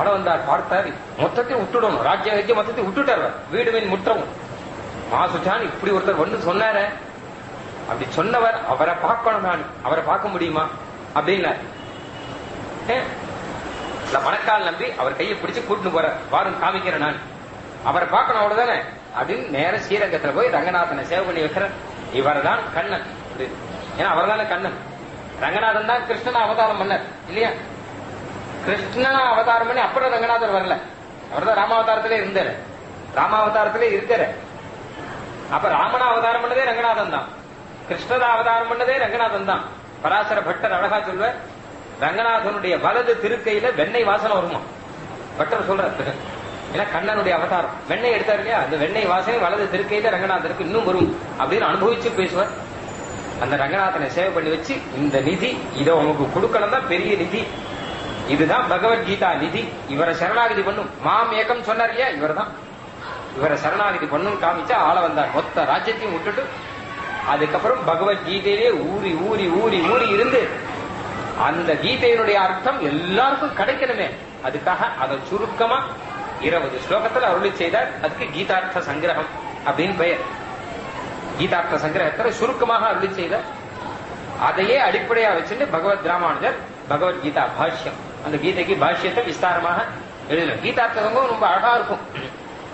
ஆள வந்தார், பார்த்தார், மொத்தத்தையும் விட்டுடணும், ராஜ்யம் மொத்தத்தையும் விட்டுட்டார், வீடு மீன் முற்றவும். மாசுச்சான் இப்படி ஒருத்தர் வந்து சொன்னார, அப்படி சொன்னவர் அவரை பார்க்கணும், நான் அவரை பார்க்க முடியுமா அப்படின்னார். மணக்கால் நம்பி அவர் கையை பிடிச்சு கூட்டிட்டு போற, வாரும் காமிக்கிறேன் நான், அவரை பார்க்கணும் அவ்வளவுதானே அப்படின்னு நேர ஸ்ரீரங்கத்துல போய் ரங்கநாதனை சேவை பண்ணி வைக்கிற. இவர் தான் கண்ணன், ஏன்னா அவர் தானே கண்ணன். ரங்கநாதன் தான் கிருஷ்ணன் அவதாரம் பண்ணார் இல்லையா? கிருஷ்ணனா அவதாரம் பண்ணி அப்புறம் ரங்கநாதர் வரல, அவர் தான் ராமாவதாரத்திலே இருந்தாரு. ராமாவதாரத்திலே இருக்காரு. அப்ப ராமனா அவதாரம் பண்ணதே ரங்கநாதன் தான், கிருஷ்ணதா அவதாரம் பண்ணதே ரங்கநாதன் தான். பராசர பட்டர் அழகா சொல்வார், ரங்கநாதனுடைய வலது திருக்கையில வெண்ணெய் வாசனை வருமா பட்டர் சொல்றாரு. ஏன்னா கண்ணனுடைய அவதாரம் வெண்ணெய் எடுத்தார் இல்லையா, அந்த வெண்ணெய் வாசனை வலது திருக்கையில ரங்கநாதனுக்கு இன்னும் வரும் அப்படின்னு அனுபவிச்சு பேசுவார். அந்த ரங்கநாதனை சேவை பண்ணி வச்சு, இந்த நிதி இதை உங்களுக்கு கொடுக்கணும் தான் பெரிய நிதி, இதுதான் பகவத்கீதா நிதி, இவரை சரணாகதி பண்ணும். மாம் ஏக்கம் சொன்னார் இல்லையா, இவர் தான். இவரை சரணாகதி பண்ணும் காமிச்சா ஆள வந்தார். மொத்த ராஜ்யத்தையும் விட்டுட்டு அதுக்கப்புறம் பகவத்கீதையிலே ஊறி ஊறி ஊறி ஊறி இருந்து அந்த கீதையினுடைய அர்த்தம் எல்லாருக்கும் கிடைக்கணுமே, அதுக்காக அதை சுருக்கமா 20 ஸ்லோகத்தில் அருளி செய்தார். அதுக்கு கீதார்த்த சங்கிரகம் அப்படின்னு பெயர். கீதார்த்த சங்கிரகத்தில் சுருக்கமாக அருளி செய்தார். அதையே அடிப்படையா வச்சுட்டு பகவத் ராமானுஜர் பகவத்கீதா பாஷ்யம், அந்த கீதைக்கு பாஷ்யத்தை விஸ்தாரமாக எழுதணும். கீதார்த்த சங்கம் ரொம்ப அழகா இருக்கும்.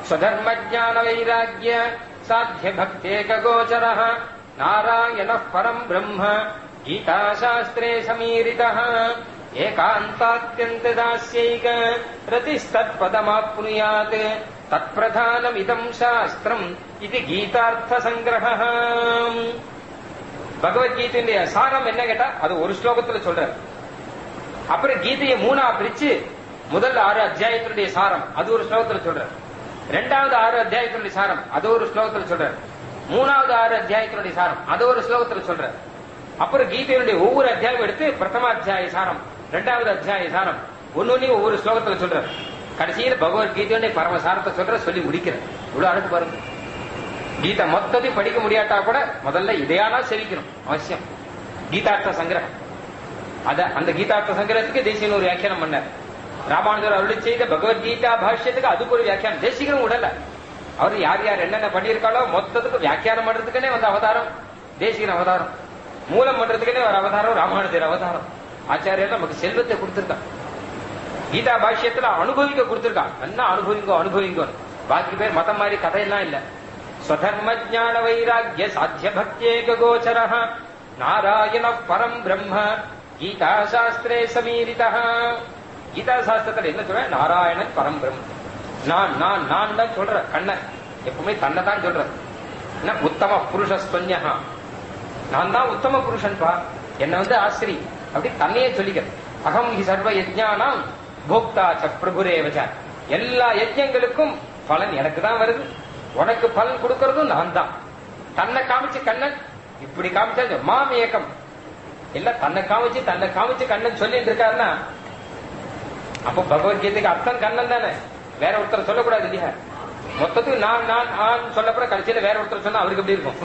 ஸ்வதர்ம ஜான வைராக்ய சாத்திய பக்தேக கோச்சரஹ நாராயண பரம் பிரம்ம கீதா சாஸ்திரே சமீரிதஹ ஏகாந்தாத்யந்த தாஸ்யைக ரதிஸ்தத்பதமாப்னுயாத் தத்பிரதானமிதம் சாஸ்திரம் இது கீதார்த்த சங்கிரஹ. பகவத்கீதையுடைய சாரம் என்ன கேட்டா அது ஒரு ஸ்லோகத்துல சொல்றார். அப்புறம் கீதையை 3ஆ பிரிச்சு முதல் 6 அத்தியாயத்தினுடைய சாரம் அது ஒரு ஸ்லோகத்துல சொல்றார். 2வது 6 அத்தியாயத்தினுடைய சாரம் அது ஒரு ஸ்லோகத்துல சொல்றார். 3வது 6 அத்தியாயத்தினுடைய சாரம் அது ஒரு ஸ்லோகத்துல சொல்றார். அப்புறம் கீதையினுடைய ஒவ்வொரு அத்தியாயம் எடுத்து பிரதம அத்தியாய சாரம், 2வது அத்தியாய சாரம், ஒன்னொன்னையும் ஒவ்வொரு ஸ்லோகத்துல சொல்றார். கடைசியில் பகவத்கீதையுடைய பரமசாரத்தை சொல்ற சொல்லி முடிக்கிறார். இவ்வளவு அழகு பாருங்க. கீதை மொத்தத்தையும் படிக்க முடியாட்டா கூட முதல்ல இதையானா செவிக்கணும் அவசியம். கீதார்த்த சங்கிரகம், அந்த கீதார்த்த சங்கிரகத்துக்கு தேசியன் ஒரு வியாக்கியானம் பண்ணார். ராமானுஜர் அருளி செய்த பகவத்கீதா பாஷ்யத்துக்கு அதுக்கு ஒரு வியாக்கியானம் தேசிகனும் உடல. அவர் யார் யார் என்னென்ன பண்ணியிருக்காளோ மொத்தத்துக்கு வியாக்கியானம் பண்றதுக்குன்னே வந்த அவதாரம் தேசிகன் அவதாரம். மூலம் பண்றதுக்குன்னே ஒரு அவதாரம் ராமானுஜர் அவதாரம். ஆச்சாரியர் நமக்கு செல்வத்தை கொடுத்திருக்கான். கீதா பாஷ்யத்துல அனுபவிக்க கொடுத்திருக்கான். என்ன அனுபவிங்கோ அனுபவிங்கோ. பாக்கி பேர் மதம் மாதிரி கதையெல்லாம் இல்ல. ஸ்வதர்ம ஜான வைராக்கிய சாத்திய பக்தியேக கோச்சர நாராயண பரம் பிரம்ம கீதா சாஸ்திரே சமீரிதா. கீதா சாஸ்திரத்துல என்ன சொல்ற? நாராயணன் பரம் பிரம்ம. நான் நான் நான் தான் சொல்ற. கண்ணன் எப்பவுமே தன்னை தான் சொல்ற. என்ன உத்தம புருஷ ஸ்வன்யா, நான் தான் உத்தம புருஷன் பா, என்ன வந்து ஆசிரி அப்படி தன்னையே சொல்லிக்க. அகம் ஹி சர்வ யஜ்ஞானாம் போக்தா ச பிரபுரேவச. எல்லா யஜ்ஞங்களுக்கும் பலன் எனக்கு தான் வருது, உனக்கு பலன் கொடுக்கறதும் நான் தான். தன்னை காமிச்சு கண்ணன் இப்படி காமிச்சா மாம் ஏக்கம். எல்லாம் தன்னை காமிச்சு கண்ணன் சொல்லிட்டு இருக்காருன்னா அப்ப பகவத்கீதைக்கு அர்த்தம் கண்ணன் தானே, வேற ஒருத்தர் சொல்லக்கூடாது இல்லையா? மொத்தத்துக்கு நான் நான் ஆண் சொல்லப்பட கடைசியில வேற ஒருத்தர் சொன்னா அவருக்கு எப்படி இருக்கும்?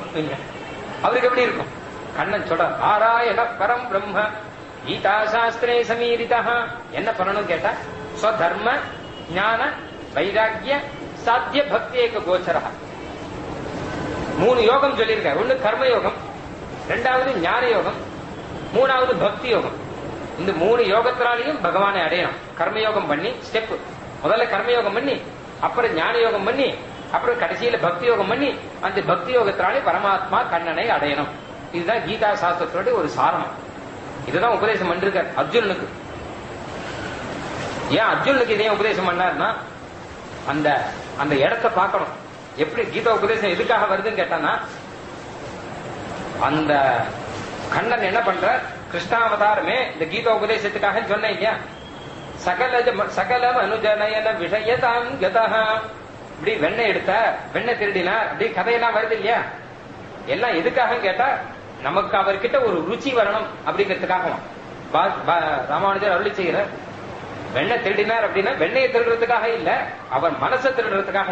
அவருக்கு எப்படி இருக்கும்? கண்ணன் சொல்ற நாராயண பரம் பிரம்ம கீதா சாஸ்திரே சமீரிதா. என்ன பண்ணணும் கேட்டா ஸ்வதர்ம ஞான வைராக்கிய சாத்திய பக்தியேக கோச்சர. 3 யோகம் சொல்லியிருக்காரு. ஒண்ணு கர்ம யோகம், 2வது ஞான யோகம், 3வது பக்தி யோகம். இந்த 3 யோகத்தினாலையும் பகவானை அடையணும். கர்மயோகம் பண்ணி ஸ்டெப், முதல்ல கர்மயோகம் பண்ணி அப்புறம் ஞான யோகம் பண்ணி அப்புறம் கடைசியில பக்தி யோகம் பண்ணி அந்த பக்தி யோகத்தினாலே பரமாத்மா கண்ணனை அடையணும். இதுதான் கீதா சாஸ்திரத்தோட ஒரு சாரம். இதுதான் உபதேசம் பண்ணிருக்கார் அர்ஜுனனுக்கு. ஏன் அர்ஜுனனுக்கு இதையும் உபதேசம் பண்ணாருன்னா அந்த அந்த இடத்தை பார்க்கணும். எப்படி கீதா உபதேசம் எதுக்காக வருதுன்னு கேட்டானா, அந்த கண்ணன் என்ன பண்ற கிருஷ்ணாவதாரமே இந்த கீதா உபதேசத்துக்காக சொன்னேன் இல்லையா? சகல அனுஜனயன விஷயதாம் கதா. இப்படி வெண்ணெய் எடுத்த வெண்ணெய் திருடினார் அப்படி கதையெல்லாம் வருது இல்லையா? எல்லாம் எதுக்காக கேட்டா நமக்கு அவர்கிட்ட ஒரு ருச்சி வரணும் அப்படிங்கிறதுக்காக ராமானுஜர் அருளி செய்கிற. வெண்ணெய் திருடினார் அப்படின்னா வெண்ணையை திருடுறதுக்காக இல்ல, அவர் மனசை திருடுறதுக்காக.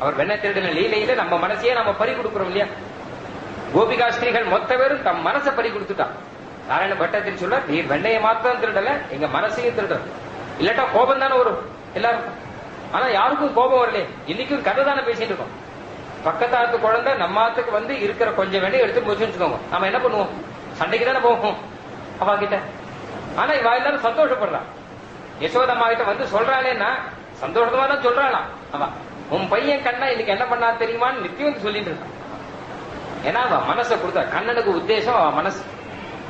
அவர் வெண்ணெய் திருடின லீலையில நம்ம மனசையே நம்ம பறி கொடுக்கிறோம் இல்லையா? கோபிகா ஸ்ரீகள் மொத்த பேரும் தம் மனசை பறி கொடுத்துட்டான். நாராயண பட்டத்தில் சொல்ல, நீ வெண்ணையை மாத்திரம் திருடல, எங்க மனசையும் திருடுற. இல்லாட்டா கோபம் தானே வரும் எல்லாருக்கும். ஆனா யாருக்கும் கோபம் வரலையே. இன்னைக்கும் கதை தானே பேசிட்டு இருக்கோம். பக்கத்தாத்து குழந்தை நம்ம ஆத்துக்கு வந்து இருக்கிற கொஞ்சம் வெண்ணெய் எடுத்து முடிச்சு வச்சுக்கோங்க, நம்ம என்ன பண்ணுவோம்? சண்டைக்கு தானே போவோம் அவா கிட்ட. ஆனா இவா எல்லாரும் சந்தோஷப்படுறான். யசோதம்மா கிட்ட வந்து சொல்றாளேன்னா சந்தோஷமா தான் சொல்றாளாம். அவ உன் பையன் கண்ணா இன்னைக்கு என்ன பண்ணா தெரியுமான்னு நித்தியம் வந்து சொல்லிட்டு இருக்கான். ஏன்னா அவ மனசை கொடுத்தா. கண்ணனுக்கு உத்தேசம் அவ மனசு.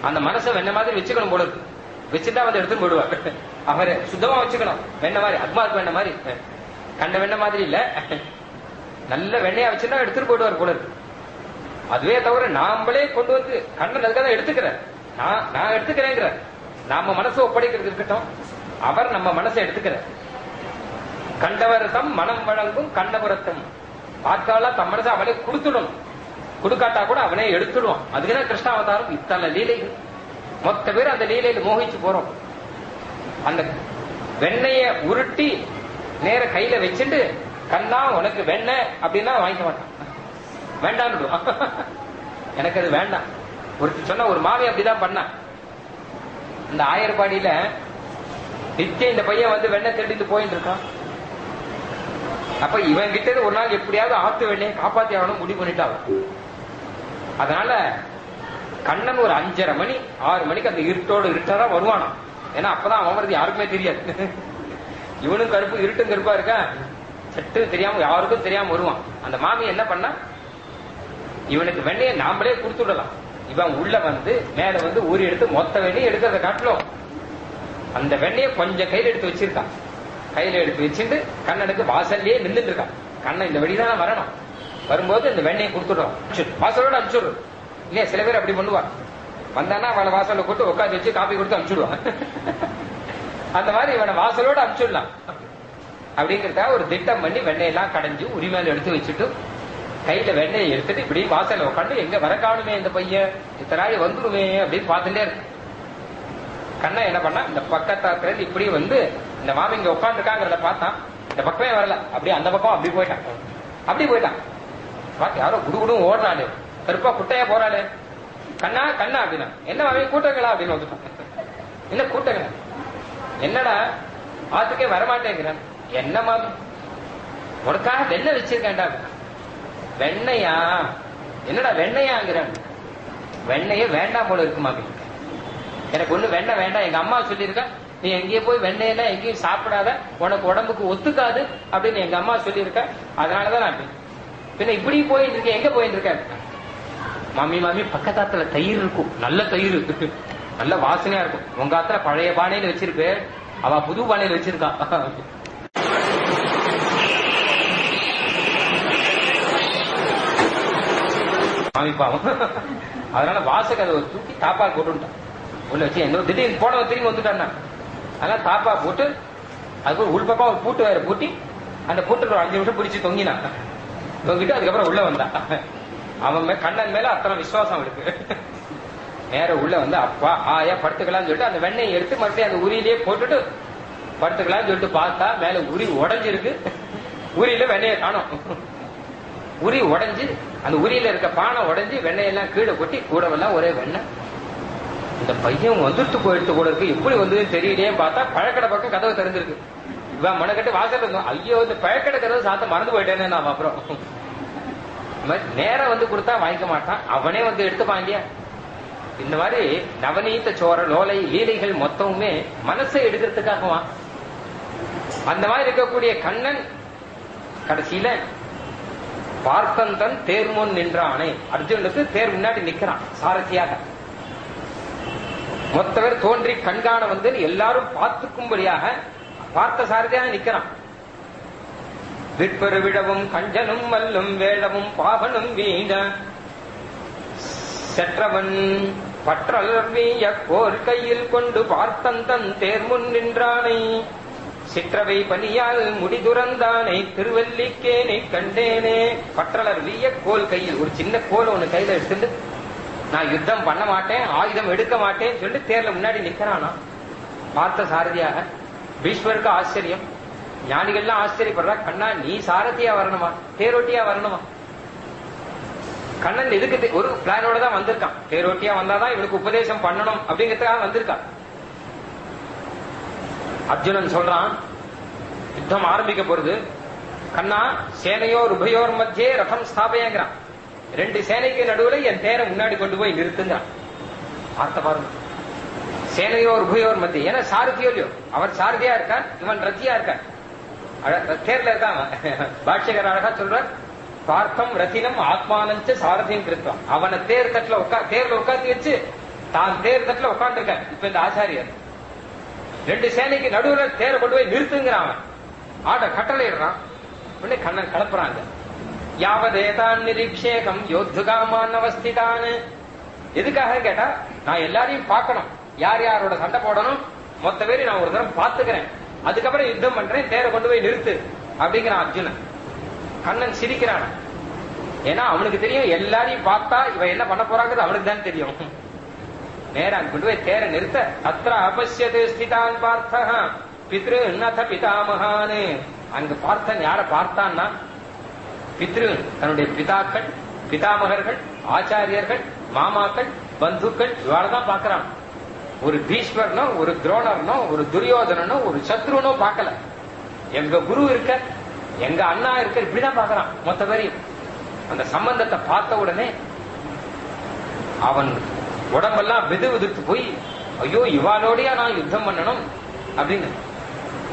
அந்த மனசை வெண்ண மாதிரி வச்சுக்கணும் போல இருக்கு. வச்சுட்டா வந்து எடுத்துன்னு போடுவார். அவரை சுத்தமா வச்சுக்கணும். வெண்ண மாதிரி அக்மார்க்கு வெண்ண மாதிரி, கண்ட வெண்ண மாதிரி இல்ல, நல்ல வெண்ணையா வச்சுன்னா எடுத்துட்டு போடுவார் போல இருக்கு. அதுவே தவிர நாமளே கொண்டு வந்து கண்ணன் அதுக்காக எடுத்துக்கிறேன், நான் எடுத்துக்கிறேங்கிற நாம மனசை ஒப்படைக்கிறது இருக்கட்டும், அவர் நம்ம மனசை எடுத்துக்கிறார். கண்டவர் தம் மனம் வழங்கும் கண்டபுரத்தம். பார்த்தாலா தம் மனசை அவளே கொடுத்துடணும். கொடுக்காட்டா கூட அவனே எடுத்துடுவான். அதுக்குதான் கிருஷ்ணாவதாரம். இத்தனை லீலைகள் மொத்த பேர் அந்த லீலையில மோகிச்சு போறோம். அந்த வெண்ணைய உருட்டி நேர கையில வச்சுட்டு கண்ணா உனக்கு வெண்ணெய் அப்படின்னா வாங்கிக்க மாட்டான், வேண்டான்னு. எனக்கு அது வேண்டாம். ஒரு சொன்ன ஒரு மாமி அப்படிதான் பண்ணா. இந்த ஆயர்பாடியில நித்தியம் இந்த பையன் வந்து வெண்ணெய் திருடிட்டு போயிட்டு இருக்கான். அப்ப இவன் கிட்ட ஒரு நாள் எப்படியாவது ஆத்து வெண்ணையை காப்பாத்தி ஆகணும் முடிவு பண்ணிட்டாங்க. அதனால கண்ணன் ஒரு 5:30 மணி 6 மணிக்கு அந்த இருட்டோடு இருட்டாதான் வருவானா. ஏன்னா அப்பதான் அவன் வரது யாருக்குமே தெரியாது. இவனும் கருப்பு இருட்டும் கருப்பா இருக்கா, சட்டு தெரியாம யாருக்கும் தெரியாம வருவான். அந்த மாமி என்ன பண்ணா, இவனுக்கு வெண்ணையை நாமளே கொடுத்துடலாம். இவன் உள்ள வந்து மேல வந்து ஊறி எடுத்து மொத்த வெண்ணையை எடுக்கிறத காட்டிலும் அந்த வெண்ணையை கொஞ்சம் கையில எடுத்து வச்சிருக்கான். கையில எடுத்து வச்சுட்டு கண்ணனுக்கு வாசல்லையே நின்றுட்டு இருக்கான். கண்ணன் இந்த வெளிதான் வரணும், வரும்போது இந்த வெண்ணையை கொடுத்துடுறோம், வாசலோட அனுப்பிச்சுடுறோம் இல்லையா? சில பேர் அப்படி பண்ணுவான். வந்தானா அவளை வாசல்ல கூட்டு உட்காந்து வச்சு காப்பி கொடுத்து அனுப்பிச்சுடுவான். அந்த மாதிரி இவனை வாசலோட அனுப்பிச்சுடலாம் அப்படிங்கிறத ஒரு திட்டம் பண்ணி வெண்ணையெல்லாம் கடைஞ்சு உரிமையில எடுத்து வச்சுட்டு கையில வெண்ணையை எடுத்துட்டு இப்படி வாசல்ல உட்காந்து எங்க வர காணுமே இந்த பையன், இத்தனாடி வந்துருமே அப்படின்னு பார்த்துட்டே இருக்கு. கண்ணன் என்ன பண்ணா, இந்த பக்கத்தாத்துல இப்படி வந்து இந்த மாமி இங்க உட்காந்துருக்காங்கிறத பார்த்தான். இந்த பக்கமே வரல, அப்படியே அந்த பக்கம் அப்படி போயிட்டான். அப்படி போயிட்டான். பார்த்து யாரோ குடுகுடும் ஓடுறாளு, கருப்பா குட்டையா போறாளு. கண்ணா கண்ணா அப்படின்னா, என்ன மாமி கூட்டங்களா அப்படின்னு வந்துட்டான். என்ன கூட்டங்களா, என்னடா ஆத்துக்கே வரமாட்டேங்கிறான். என்ன மாமி உனக்காக வெண்ணெய் வச்சிருக்கேன்டா. வெண்ணையா, என்னடா வெண்ணையாங்கிறான். வெண்ணையே வேண்டாம் போல இருக்குமா அப்படின்னு. எனக்கு ஒண்ணு வெண்ணெய் வேண்டாம், எங்க அம்மா சொல்லியிருக்கா நீ எங்கேயே போய் வெண்ணையெல்லாம் எங்கேயும் சாப்பிடாத, உனக்கு உடம்புக்கு ஒத்துக்காது அப்படின்னு எங்க அம்மா சொல்லியிருக்க. அதனாலதான் நான் பின்ன இப்படி போயிட்டு இருக்கேன். எங்க போயிட்டு இருக்கேன்? மாமி மாமி பக்கத்தாத்துல தயிர் இருக்கும், நல்ல தயிர், நல்ல வாசனையா இருக்கும். உங்க ஆத்துல பழைய பானையில வச்சிருப்பே, அவ புது பானையில வச்சிருக்கா. மாமி பாவம். அதனால வாசகதை தூக்கி தாப்பா போட்டுட்டான் உள்ள வச்சு. என்ன திடீர்னு போனவன் திரும்பி வந்துட்டான். அதனால தாப்பா போட்டு அது உள்பக்கம் ஒரு பூட்டு வேற பூட்டி அந்த பூட்டுக்கு ஒரு 5 நிமிஷம் பிடிச்சி தொங்கினான். தொங்கிட்டு அதுக்கப்புறம் உள்ள வந்தான். அவன் கண்ணன் மேல அத்தனை விசுவாசம் இருக்கு. நேர உள்ள வந்து அப்பா ஆயா படுத்துக்கலாம்னு சொல்லிட்டு அந்த வெண்ணெயை எடுத்து மறுபடியும் அந்த உரியிலேயே போட்டுட்டு படுத்துக்கலாம்னு சொல்லிட்டு பார்த்தா மேல உரி உடஞ்சிருக்கு. உரியில வெண்ணெயை காணும். உரி உடஞ்சு அந்த உரியில இருக்க பானை உடஞ்சி வெண்ணெயெல்லாம் கீழே கொட்டி கூடவெல்லாம் ஒரே வெண்ணெய். இந்த பையன் வந்துட்டு போயிட்டு கூட இருக்கு, எப்படி வந்து தெரியலையே பார்த்தா பழக்கடை பக்கம் கதவை திறந்திருக்கு. இவன் மனக்கட்டு வாசல் இருந்தோம். ஐயோ இந்த பழக்கடை கதவை சாத்த மறந்து போயிட்டேன்னு நான் அப்புறம் நேரம் வந்து கொடுத்தா வாங்கிக்க மாட்டான், அவனே வந்து எடுத்துப்பான் இல்லையா. இந்த மாதிரி நவநீத சோர லோலை லீலைகள் மொத்தமுமே மனசை எடுக்கிறதுக்காகவா. அந்த மாதிரி இருக்கக்கூடிய கண்ணன் கடைசியில பார்த்தந்தன் தேர் முன் நின்றானே, அர்ஜுனுக்கு தேர் முன்னாடி நிக்கிறான் சாரதியாக. மொத்த பேர் தோன்றி கண்காண வந்து எல்லாரும் பார்த்துக்கும்படியாக பார்த்த சாரதியாக நிக்கிறான். விற்பரு விழவும் கஞ்சனும் மல்லும் வேழவும் பாவனும் வீண செற்றவன் பற்றல்விய கோர் கையில் கொண்டு பார்த்தந்தன் தேர் முன் நின்றானை சிற்றவை பனியால் முடிதுறந்தானை திருவல்லிக்கேனை கண்டேனே. பற்றலர் வீய கோல் கையில், ஒரு சின்ன கோல் ஒண்ணு கையில எடுத்துட்டு நான் யுத்தம் பண்ண மாட்டேன், ஆயுதம் எடுக்க மாட்டேன்னு சொல்லிட்டு தேர்ல முன்னாடி நிக்கிறானா பார்த்த சாரதியாக. பீஷ்மருக்கு ஆச்சரியம், ஞானிகள்லாம் ஆச்சரியப்படுறா. கண்ணா நீ சாரதியா வரணுமா, தேரோட்டியா வரணுமா? கண்ணன் எதுக்கு ஒரு பிளானோட தான் வந்திருக்கான். தேரோட்டியா வந்தாதான் இவனுக்கு உபதேசம் பண்ணணும் அப்படிங்கிறதுக்காக வந்திருக்கான். அர்ஜுனன் சொல்றான் யுத்தம் ஆரம்பிக்க போறது. கண்ணா சேனையோர் உபயோர் மத்தியே ரதம் ஸ்தாபயங்கிறான். 2 சேனைக்கு நடுவுல என் தேரை முன்னாடி கொண்டு போய் நிறுத்துங்கிறான். பார்த்த பாருங்க, சேனையோர் உபயோர் மத்திய. ஏன்னா சாரதியோ இல்லையோ, அவர் சாரதியா இருக்கார், இவன் ரத்தியா இருக்கார், தேர்ல இருக்கான். பாட்சிகர் அழகா சொல்றார், பார்த்தம் ரத்தினம் ஆத்மானஞ்ச சாரதியும் கிருத்தான். அவனை தேர் தட்டுல தேர்ல உட்காந்து வச்சு தான் தேர் தட்டுல உட்காந்து இருக்கான். இப்ப இந்த ஆச்சாரியர் 2 சேனைக்கு நடுவுல தேரை கொண்டு போய் நிறுத்துங்கிறான். அவன் ஆட கட்டளையிடுறான். உடனே கண்ணன் கலப்புறாங்க. யாவதேதான் நிரீக்ஷேகம் யோத்துகாமான் அவஸ்திதான். எதுக்காக கேட்டா நான் எல்லாரையும் பார்க்கணும், யார் யாரோட சண்டை போடணும் மொத்த பேரையும் நான் ஒரு தரம் பாத்துக்கிறேன், அதுக்கப்புறம் யுத்தம் பண்றேன், தேரை கொண்டு போய் நிறுத்து அப்படிங்கிறான் அர்ஜுனன். கண்ணன் சிரிக்கிறான். ஏன்னா அவனுக்கு தெரியும் எல்லாரையும் பார்த்தா இவன் என்ன பண்ண போறாங்கிறது அவனுக்கு தான் தெரியும். நேரம் கொண்டு போய் தேரை நிறுத்த அத்திர அபஷ்யது ஸ்திதான் பார்த்தா பித்ரு நத பிதாமகானு. அங்க பார்த்தன் யார பார்த்தான்னா பித்ரு, தன்னுடைய பிதாக்கள், பிதாமகர்கள், ஆச்சாரியர்கள், மாமாக்கள், பந்துக்கள், இவாளதான் பாக்குறான். ஒரு பீஷ்மர்னோ ஒரு துரோணர்னோ ஒரு துரியோதனனோ ஒரு சத்ருனோ பார்க்கல. எங்க குரு இருக்க, எங்க அண்ணா இருக்க, இப்படிதான் பாக்குறான் மொத்த பேரையும். அந்த சம்பந்தத்தை பார்த்த உடனே அவன் உடம்பெல்லாம் விது விதுத்து போய் ஐயோ இவாளோடையா நான் யுத்தம் பண்ணணும் அப்படின்னு.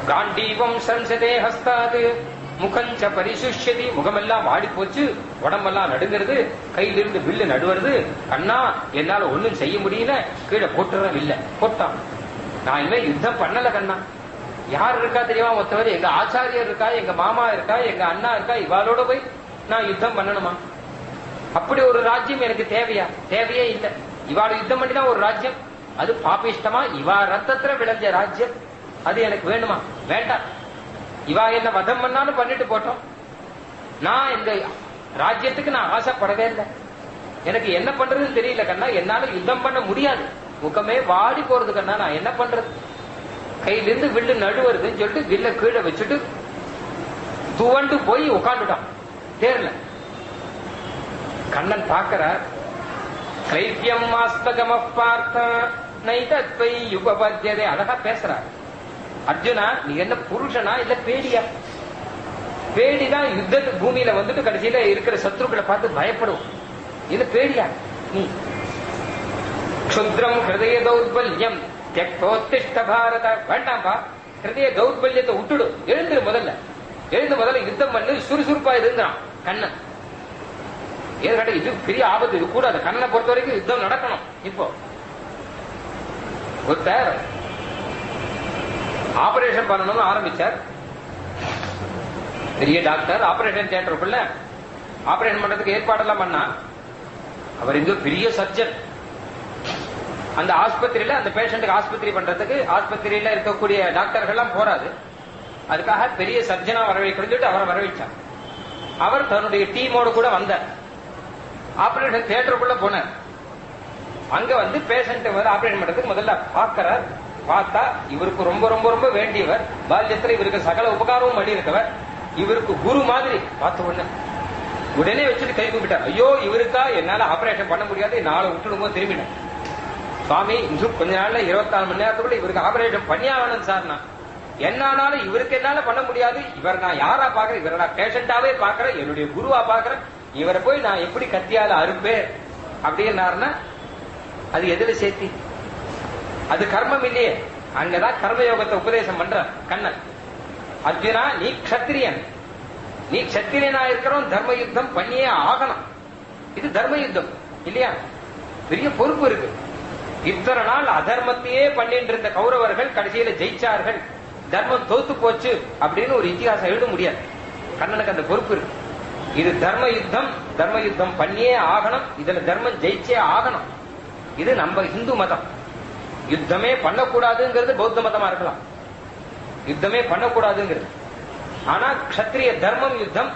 காண்டீவம் சன்சதே ஹஸ்தாது முகஞ்ச பரிசுஷ்யதி. முகமெல்லாம் வாடி போச்சு, உடம்பெல்லாம் நடுங்கிறது, கையிலிருந்து வில்லு நடுவது. அண்ணா என்னால ஒண்ணும் செய்ய முடியல, கீழே போட்டுற வில்ல போட்டான். நான் இனிமே யுத்தம் பண்ணல கண்ணா. யார் இருக்கா தெரியுமா மொத்தவர்? எங்க ஆச்சாரியர் இருக்கா, எங்க மாமா இருக்கா, எங்க அண்ணா இருக்கா, இவாளோட போய் நான் யுத்தம் பண்ணணுமா? அப்படி ஒரு ராஜ்யம் எனக்கு தேவையா? தேவையே இல்லை. இவாள யுத்தம் பண்ணிதான் ஒரு ராஜ்யம், அது பாபிஷ்டமா இவா ரத்தத்துல விளைஞ்ச ராஜ்யம், அது எனக்கு வேணுமா? வேண்டாம். இவா என்ன வதம் பண்ணாலும் பண்ணிட்டு போட்டோம், நான் இந்த ராஜ்யத்துக்கு நான் ஆசைப்படவே இல்லை. எனக்கு என்ன பண்றதுன்னு தெரியல கண்ணா, என்னால யுத்தம் பண்ண முடியாது, முகமே வாடி போறது கண்ணா, நான் என்ன பண்றது? கையிலிருந்து வில்லு நடுவருதுன்னு சொல்லிட்டு வில்ல கீழே வச்சுட்டு துவண்டு போய் உட்காந்துட்டான் தேர்ல. கண்ணன் பாக்கிறார். கைத்தியம் மாஸ்தகம பார்த்த நைதத்வை யுகபத்யதே. அழகா பேசுறார். அர்ஜுனா நீ என்ன புருஷனா இல்ல பேடியா? பேடிதான் யுத்த பூமியில வந்துட்டு கடைசியில இருக்கிற சத்ருக்களை பார்த்து பயப்படுவோம். இல்ல பேடியா நீ? க்ஷுத்ரம் ஹிருதய தௌர்பல்யம் தியக்தோத்திஷ்ட பாரத. வேண்டாம்பா, ஹிருதய தௌர்பல்யத்தை விட்டுடு, எழுந்துரு முதல்ல யுத்தம் பண்ணு, சுறுசுறுப்பா இருந்தான் கண்ணன். ஏது கேட்ட இது பெரிய ஆபத்து, இது கூடாது. கண்ணனை பொறுத்த வரைக்கும் யுத்தம் நடக்கணும். இப்போ ஒருத்தர் ஆபரேஷன் பண்ணணும்னு ஆரம்பிச்சார். பெரிய டாக்டர் ஆபரேஷன் தியேட்டருக்குள்ள ஆபரேஷன் பண்றதுக்கு ஏற்பாடெல்லாம் பண்ணா. அவர் இங்க பெரிய சர்ஜன். அந்த ஆஸ்பத்திரியில அந்த பேஷண்ட்டுக்கு ஆஸ்பத்திரி பண்றதுக்கு ஆஸ்பத்திரியில இருக்கக்கூடிய டாக்டர்கள் எல்லாம் போறாது. அதுக்காக பெரிய சர்ஜனா வரவேற்கிறது சொல்லிட்டு அவரை வரவேற்றார். அவர் தன்னுடைய டீமோடு கூட வந்தார். ஆபரேஷன் தியேட்டருக்குள்ள போனார். அங்க வந்து பேஷண்ட் வந்து ஆபரேஷன் பண்றதுக்கு முதல்ல பாக்கிறார். பார்த்தா இவருக்கு ரொம்ப ரொம்ப ரொம்ப வேண்டியவர், பால்யத்துல இவருக்கு சகல உபகாரமும் பண்ணி இருக்கவர், இவருக்கு குரு மாதிரி பார்த்த உடனே வச்சுட்டு கை கூப்பிட்டார். ஐயோ, இவருக்கா என்னால ஆபரேஷன் பண்ண முடியாது, நாளை விட்டுடுமோ திரும்பினேன். சுவாமி, இன்னும் கொஞ்ச நாள்ல 24 மணி நேரத்துக்குள்ள இவருக்கு ஆபரேஷன் பண்ணியாகணும் சார். நான் என்னாலும் இவருக்கு என்னால பண்ண முடியாது. இவர் நான் யாரா பாக்குறேன், இவரை நான் பேஷண்டாவே பாக்குறேன், என்னுடைய குருவா பாக்குறேன். இவரை போய் நான் எப்படி கத்தியால அறுப்பேன் அப்படின்னாருன்னா அது எதுல சேர்த்தி? அது கர்மம் இல்லையே. அங்கதான் கர்மயோகத்தை உபதேசம் பண்ற கண்ணன். அர்ஜுனா, நீ க்ஷத்திரியன், நீ க்ஷத்திரியனா இருக்கிறோம், தர்ம யுத்தம் பண்ணியே ஆகணும். இது தர்ம யுத்தம் இல்லையா? பெரிய பொறுப்பு இருக்கு. இத்தனை நாள் அதர்மத்தையே பண்ணிட்டு இருந்த கௌரவர்கள் கடைசியில ஜெயிச்சார்கள், தர்மம் தோத்து போச்சு அப்படின்னு ஒரு இத்திகாசம் எழுத முடியாது. கண்ணனுக்கு அந்த பொறுப்பு இருக்கு. இது தர்ம யுத்தம், தர்ம யுத்தம் பண்ணியே ஆகணும், இதுல தர்மம் ஜெயிச்சே ஆகணும். இது நம்ம இந்து மதம். யுத்தமே பண்ணக்கூடாதுங்கிறது பௌத்த மதமா இருக்கலாம். யுத்தமே பண்ணக்கூடாதுங்கிறது. ஆனா க்ஷத்ரிய தர்மம் யுத்தம்,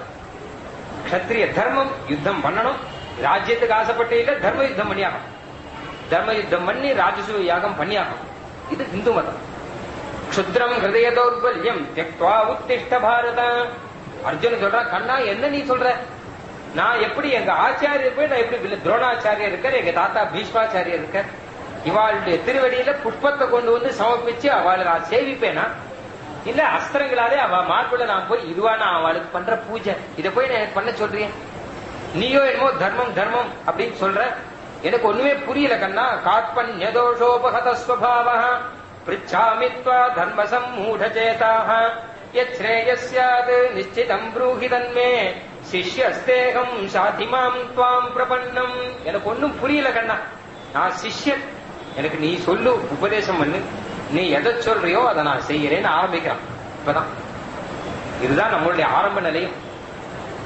க்ஷத்ரிய தர்மம் யுத்தம் பண்ணணும். ராஜ்யத்துக்கு ஆசைப்பட்டு இல்ல, தர்ம யுத்தம் பண்ணியாகும். தர்ம யுத்தம் பண்ணி ராஜசூய யாகம் பண்ணியாகும். இது இந்து மதம். க்ஷுத்ரம் ஹிருதய தௌர்பல்யம் தியக்த்வா உத்திஷ்ட பாரத. அர்ஜுன் சொல்றான், கண்ணா என்ன நீ சொல்ற? நான் எப்படி எங்க ஆச்சாரியர் போய் நான் எப்படி துரோணாச்சாரியர் இருக்கார், எங்க தாத்தா பீஷ்மாச்சாரியர் இருக்கார், இவாளுடைய திருவடியில புஷ்பத்தை கொண்டு வந்து சமர்ப்பிச்சு அவளை நான் சேவிப்பேனா? இல்ல அஸ்திரங்களாலே அவ மார்புல நான் போய் இதுவா நான் அவளுக்கு பண்ற பூஜை, இதை போய் நான் எனக்கு பண்ண சொல்றேன். நீயோ என்னமோ தர்மம் தர்மம் அப்படின்னு சொல்ற. எனக்கு ஒண்ணுமே புரியல கண்ணா. காத்பன்யதோஷோபகதஸ்வபாவः பிருச்சாமித்வா தர்மசம் மூடச்சேதாः யச்ரேயஸ்யாத் நிச்சிதம் ப்ரூஹி தன்மே சிஷ்யஸ்தேகம் சாதிமாம் த்வாம் பிரபன்னம். எனக்கு ஒன்னும் புரியல கண்ணா, நான் சிஷ்யன், எனக்கு நீ சொல்லு, உபதேசம் பண்ணு, நீ எதை சொல்றியோ அதை நான் செய்யறேன்னு ஆரம்பிக்கிறான். இப்பதான் இதுதான் நம்மளுடைய ஆரம்ப நிலையம்.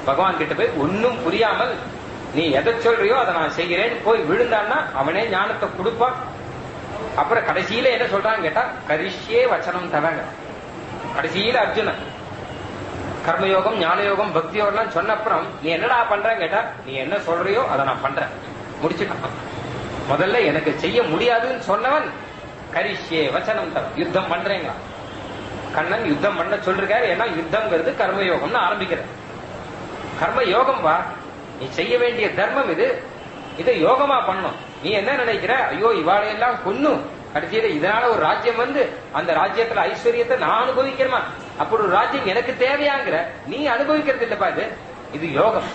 பகவான் கிட்ட போய் ஒன்னும் புரியாமல் நீ எதை சொல்றியோ அதை நான் செய்கிறேன்னு போய் விழுந்தான்னா அவனே ஞானத்தை கொடுப்பான். அப்புறம் கடைசியில என்ன சொல்றான்னு கேட்டா, கரிஷ்யே வச்சனம் தவங்க. கடைசியில அர்ஜுனன் கர்மயோகம் ஞானயோகம் பக்தி யோகம் சொன்ன அப்புறம் நீ என்னடா பண்றேன்னு கேட்டா, நீ என்ன சொல்றியோ அதை நான் பண்றேன், முடிச்சுட்டான். முதல்ல எனக்கு செய்ய முடியாதுன்னு சொன்னவன் கரிஷ்யே வச்சனம் தவ, யுத்தம் பண்றேங்களா. கண்ணன் யுத்தம் பண்ண சொல்றாரு. ஏன்னா யுத்தம்ங்கிறது கர்மயோகம்னு ஆரம்பிக்கிறது. கர்ம யோகம் வா, நீ செய்ய வேண்டிய தர்மம் இது, இதை யோகமா பண்ணணும். நீ என்ன நினைக்கிற, ஐயோ இவாளையெல்லாம் கொன்னு கடைசியில இதனால ஒரு ராஜ்யம் வந்து அந்த ராஜ்யத்துல ஐஸ்வர்யத்தை நான் அனுபவிக்கிறேமா, அப்படி ஒரு ராஜ்யம் எனக்கு தேவையாங்கிற, நீ அனுபவிக்கிறது இல்லப்பா. இது யோகம்.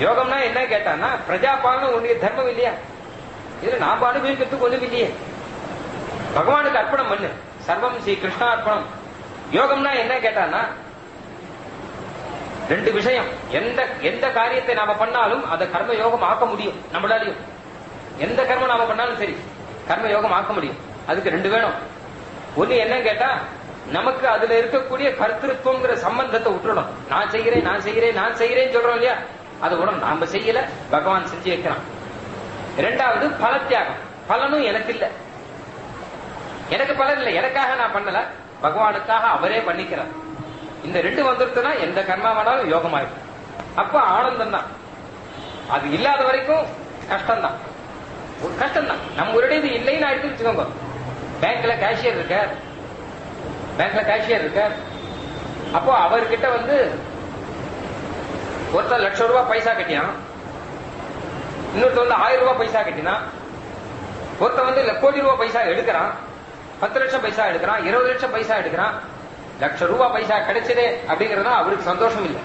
யோகம்னா என்ன கேட்டான்னா, பிரஜாபாலன உன்னுடைய தர்மம் இல்லையா, இதுல நாம அனுபவிக்கிறதுக்கு ஒண்ணும் இல்லையே. பகவானுக்கு அர்ப்பணம் பண்ணு, சர்வம் ஸ்ரீ கிருஷ்ணா அர்ப்பணம். யோகம்னா என்ன கேட்டான்னா ரெண்டு விஷயம். எந்த காரியத்தை நாம பண்ணாலும் அதை கர்ம யோகம் ஆக்க முடியும் நம்மளாலையும். எந்த கர்மம் நாம பண்ணாலும் சரி கர்ம யோகம் ஆக்க முடியும். அதுக்கு ரெண்டு வேணும். ஒண்ணு என்ன கேட்டா, நமக்கு அதுல இருக்கக்கூடிய கர்த்திருவங்கிற சம்பந்தத்தை விட்டுறணும். நான் செய்கிறேன் நான் செய்கிறேன் நான் செய்கிறேன்னு சொல்றோம் இல்லையா, அது உடனே நாம செய்யல, பகவான் செஞ்சு வைக்கிறான். இரண்டாவது பலத்தியாகம். பலனும் எனக்கு இல்ல, எனக்கு பலன் இல்லை, எனக்காக நான் பண்ணல, பகவானுக்காக அவரே பண்ணிக்கிறார். இந்த ரெண்டு வந்துருச்சுன்னா எந்த கர்மாவானாலும் யோகமாயிருக்கும். அப்ப ஆனந்தம் தான். அது இல்லாத வரைக்கும் கஷ்டம்தான், ஒரு கஷ்டம்தான். நம்ம ஒரு இது இல்லைன்னு ஆயிடுச்சு வச்சுக்கோங்க. பேங்க்ல கேஷியர் இருக்கார். அப்போ அவர்கிட்ட வந்து ஒருத்தர் ₹1,00,000 பைசா கட்டினான், இன்னொருத்தர் வந்து ₹1000 பைசா கட்டினான், ஒருத்தர் வந்து ₹1,00,00,000 பைசா எடுக்கிறான், 10 லட்சம் பைசா எடுக்கிறான், 20 லட்சம் பைசா எடுக்கிறான். ₹1,00,000 பைசா கிடைச்சதே அப்படிங்கறதுனா அவருக்கு சந்தோஷம் இல்ல.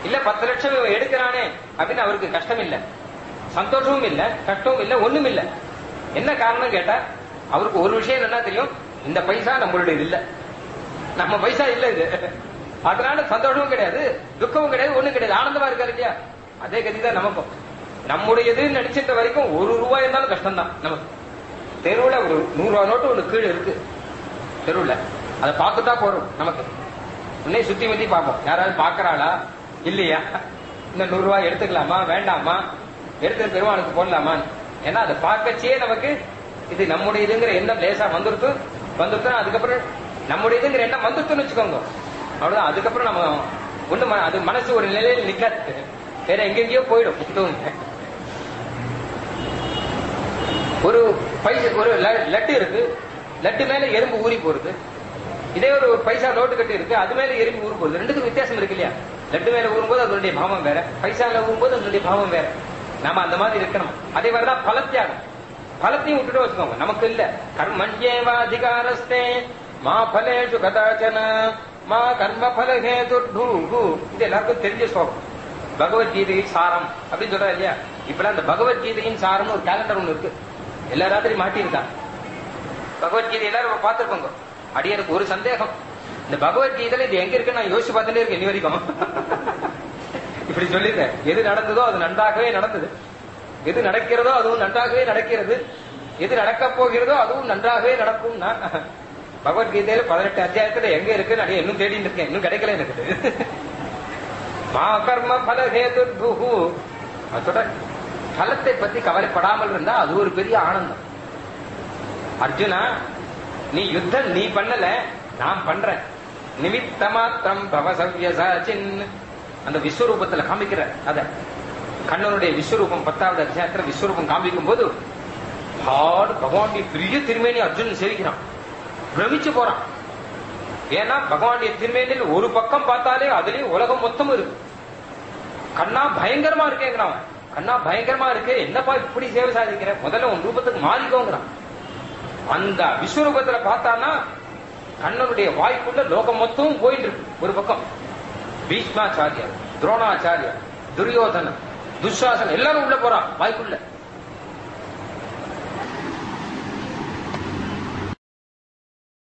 இல்ல 10 லட்சம் எடுக்கிறானே அப்படின்னு அவருக்கு கஷ்டம் இல்ல, சந்தோஷமும் இல்ல, கஷ்டமும் இல்ல, ஒண்ணும் இல்ல. என்ன காரணம் கேட்டா அவருக்கு ஒரு விஷயம் என்ன தெரியும், இந்த பைசா நம்மளுடைய இல்ல, நம்ம பைசா இல்ல இது, அதனால சந்தோஷமும் கிடையாது, துக்கமும் கிடையாது, ஒண்ணும் கிடையாது, ஆனந்தமா இருக்காரு இல்லையா. அதே கதிதான் நமக்கும். நம்முடையதுன்னு நினைச்சிட்ட வரைக்கும் ஒரு ரூபாய் இருந்தாலும் கஷ்டம் தான் நமக்கு. தெருவுல ஒரு 100 ரூபாய் நோட்டு ஒண்ணு கீழே இருக்கு தெருவுல, அதை பார்த்துட்டா போறோம் நமக்கு. உடனே சுத்தி முத்தி பார்ப்போம், யாராவது பாக்குறாளா இல்லையா, இந்த 100 ரூபாய் எடுத்துக்கலாமா வேண்டாமா, எடுத்து பெருமாளுக்கு போடலாமா. ஏன்னா அதை பார்க்கச்சே நமக்கு இது நம்முடையதுங்கிற எண்ணம் லேசா வந்துருத்து. அதுக்கப்புறம் நம்முடையதுங்கிற எண்ணம் வந்துருத்துன்னு வச்சுக்கோங்க, அவ்வளவுதான். அதுக்கப்புறம் நம்ம ஒண்ணு அது மனசு ஒரு நிலையில் நிக்காது, வேற எங்கெங்கயோ போயிடும். ஒரு பைசா ஒரு லட்டு இருக்கு, லட்டு மேல எறும்பு ஊறி போறது. இதே ஒரு பைசா நோட்டு கட்டி இருக்கு, அது மேல எறும்பு ஊறி போகுது. ரெண்டுக்கும் வித்தியாசம் இருக்கு இல்லையா. லட்டு மேல ஊறும்போது அதனுடைய பாவம் வேற, பைசால ஊறும்போது அதனுடைய பாவம் வேற. நாம அந்த மாதிரி இருக்கணும். அதே மாதிரிதான் பலத்தியாகம். பலத்தையும் விட்டுட்டு வச்சுக்கோங்க, நமக்கு இல்ல. கர்மண்யேவ அதிகாரஸ்தே மா பலேஷு கதாச்சன மா கர்ம பலஹேதுர்பூ. இது எல்லாருக்கும் தெரிஞ்ச ஸ்லோகம். பகவத்கீதையின் சாரம் அப்படின்னு சொல்றா இல்லையா. இப்பெல்லாம் அந்த பகவத்கீதையின் சாரம்னு ஒரு கேலண்டர் ஒண்ணு இருக்கு, எல்லா ராத்திரி மாட்டியிருக்கா. பகவத்கீதை எல்லாரும் பார்த்திருக்கோங்க. அடியனுக்கு ஒரு சந்தேகம், இந்த பகவத்கீதையில இது எங்க இருக்குன்னு நான் யோசிச்சு பார்த்துட்டே இருக்கேன் இனி வரைக்கும். இப்படி சொல்லிருக்கேன், எது நடந்ததோ அது நன்றாகவே நடந்தது, எது நடக்கிறதோ அதுவும் நன்றாகவே நடக்கிறது, எது நடக்க போகிறதோ அதுவும் நன்றாகவே நடக்கும்னா பகவத்கீதையில 18 அத்தியாயத்துல எங்க இருக்குன்னு அடிய இன்னும் தேடிட்டு இருக்கேன், இன்னும் கிடைக்கல எனக்கு. மா கர்ம பலஹேதுர்பூ. அதோட பலத்தை பத்தி கவலைப்படாமல் இருந்தா அது ஒரு பெரிய ஆனந்தம். அர்ஜுனா, நீ யுத்தம் நீ பண்ணல, நான் பண்றேன். நிமித்த மாத்திரம் பவசவ்யசாச்சின் அந்த விஸ்வரூபத்துல காமிக்கிற அத கண்ணனுடைய விஸ்வரூபம் 10வது அத்தியாயத்துல விஸ்வரூபம் காமிக்கும் போது பகவானுடைய பெரிய திருமேனி அர்ஜுனன் சேவிக்கிறான், பிரமிச்சு போறான். ஏன்னா பகவானுடைய திருமேனில் ஒரு பக்கம் பார்த்தாலே அதுலயும் உலகம் மொத்தமும் இருக்கு. கண்ணா பயங்கரமா இருக்கேங்கிறான். கண்ணா பயங்கரமா இருக்கு, என்னப்பா இப்படி சேவை சாதிக்கிற, முதல்ல உன் ரூபத்துக்கு மாறிக்கோங்கிறான். அந்த விஸ்வரூபத்துல பார்த்தான்னா கண்ணனுடைய வாய்க்குள்ள லோகம் மொத்தமும் போயிட்டு இருக்கு. ஒரு பக்கம் பீஷ்மாச்சாரியர், துரோணாச்சாரியர், துரியோதனன், துஷாசன் எல்லாரும் உள்ள போறான் வாய்க்குள்ள.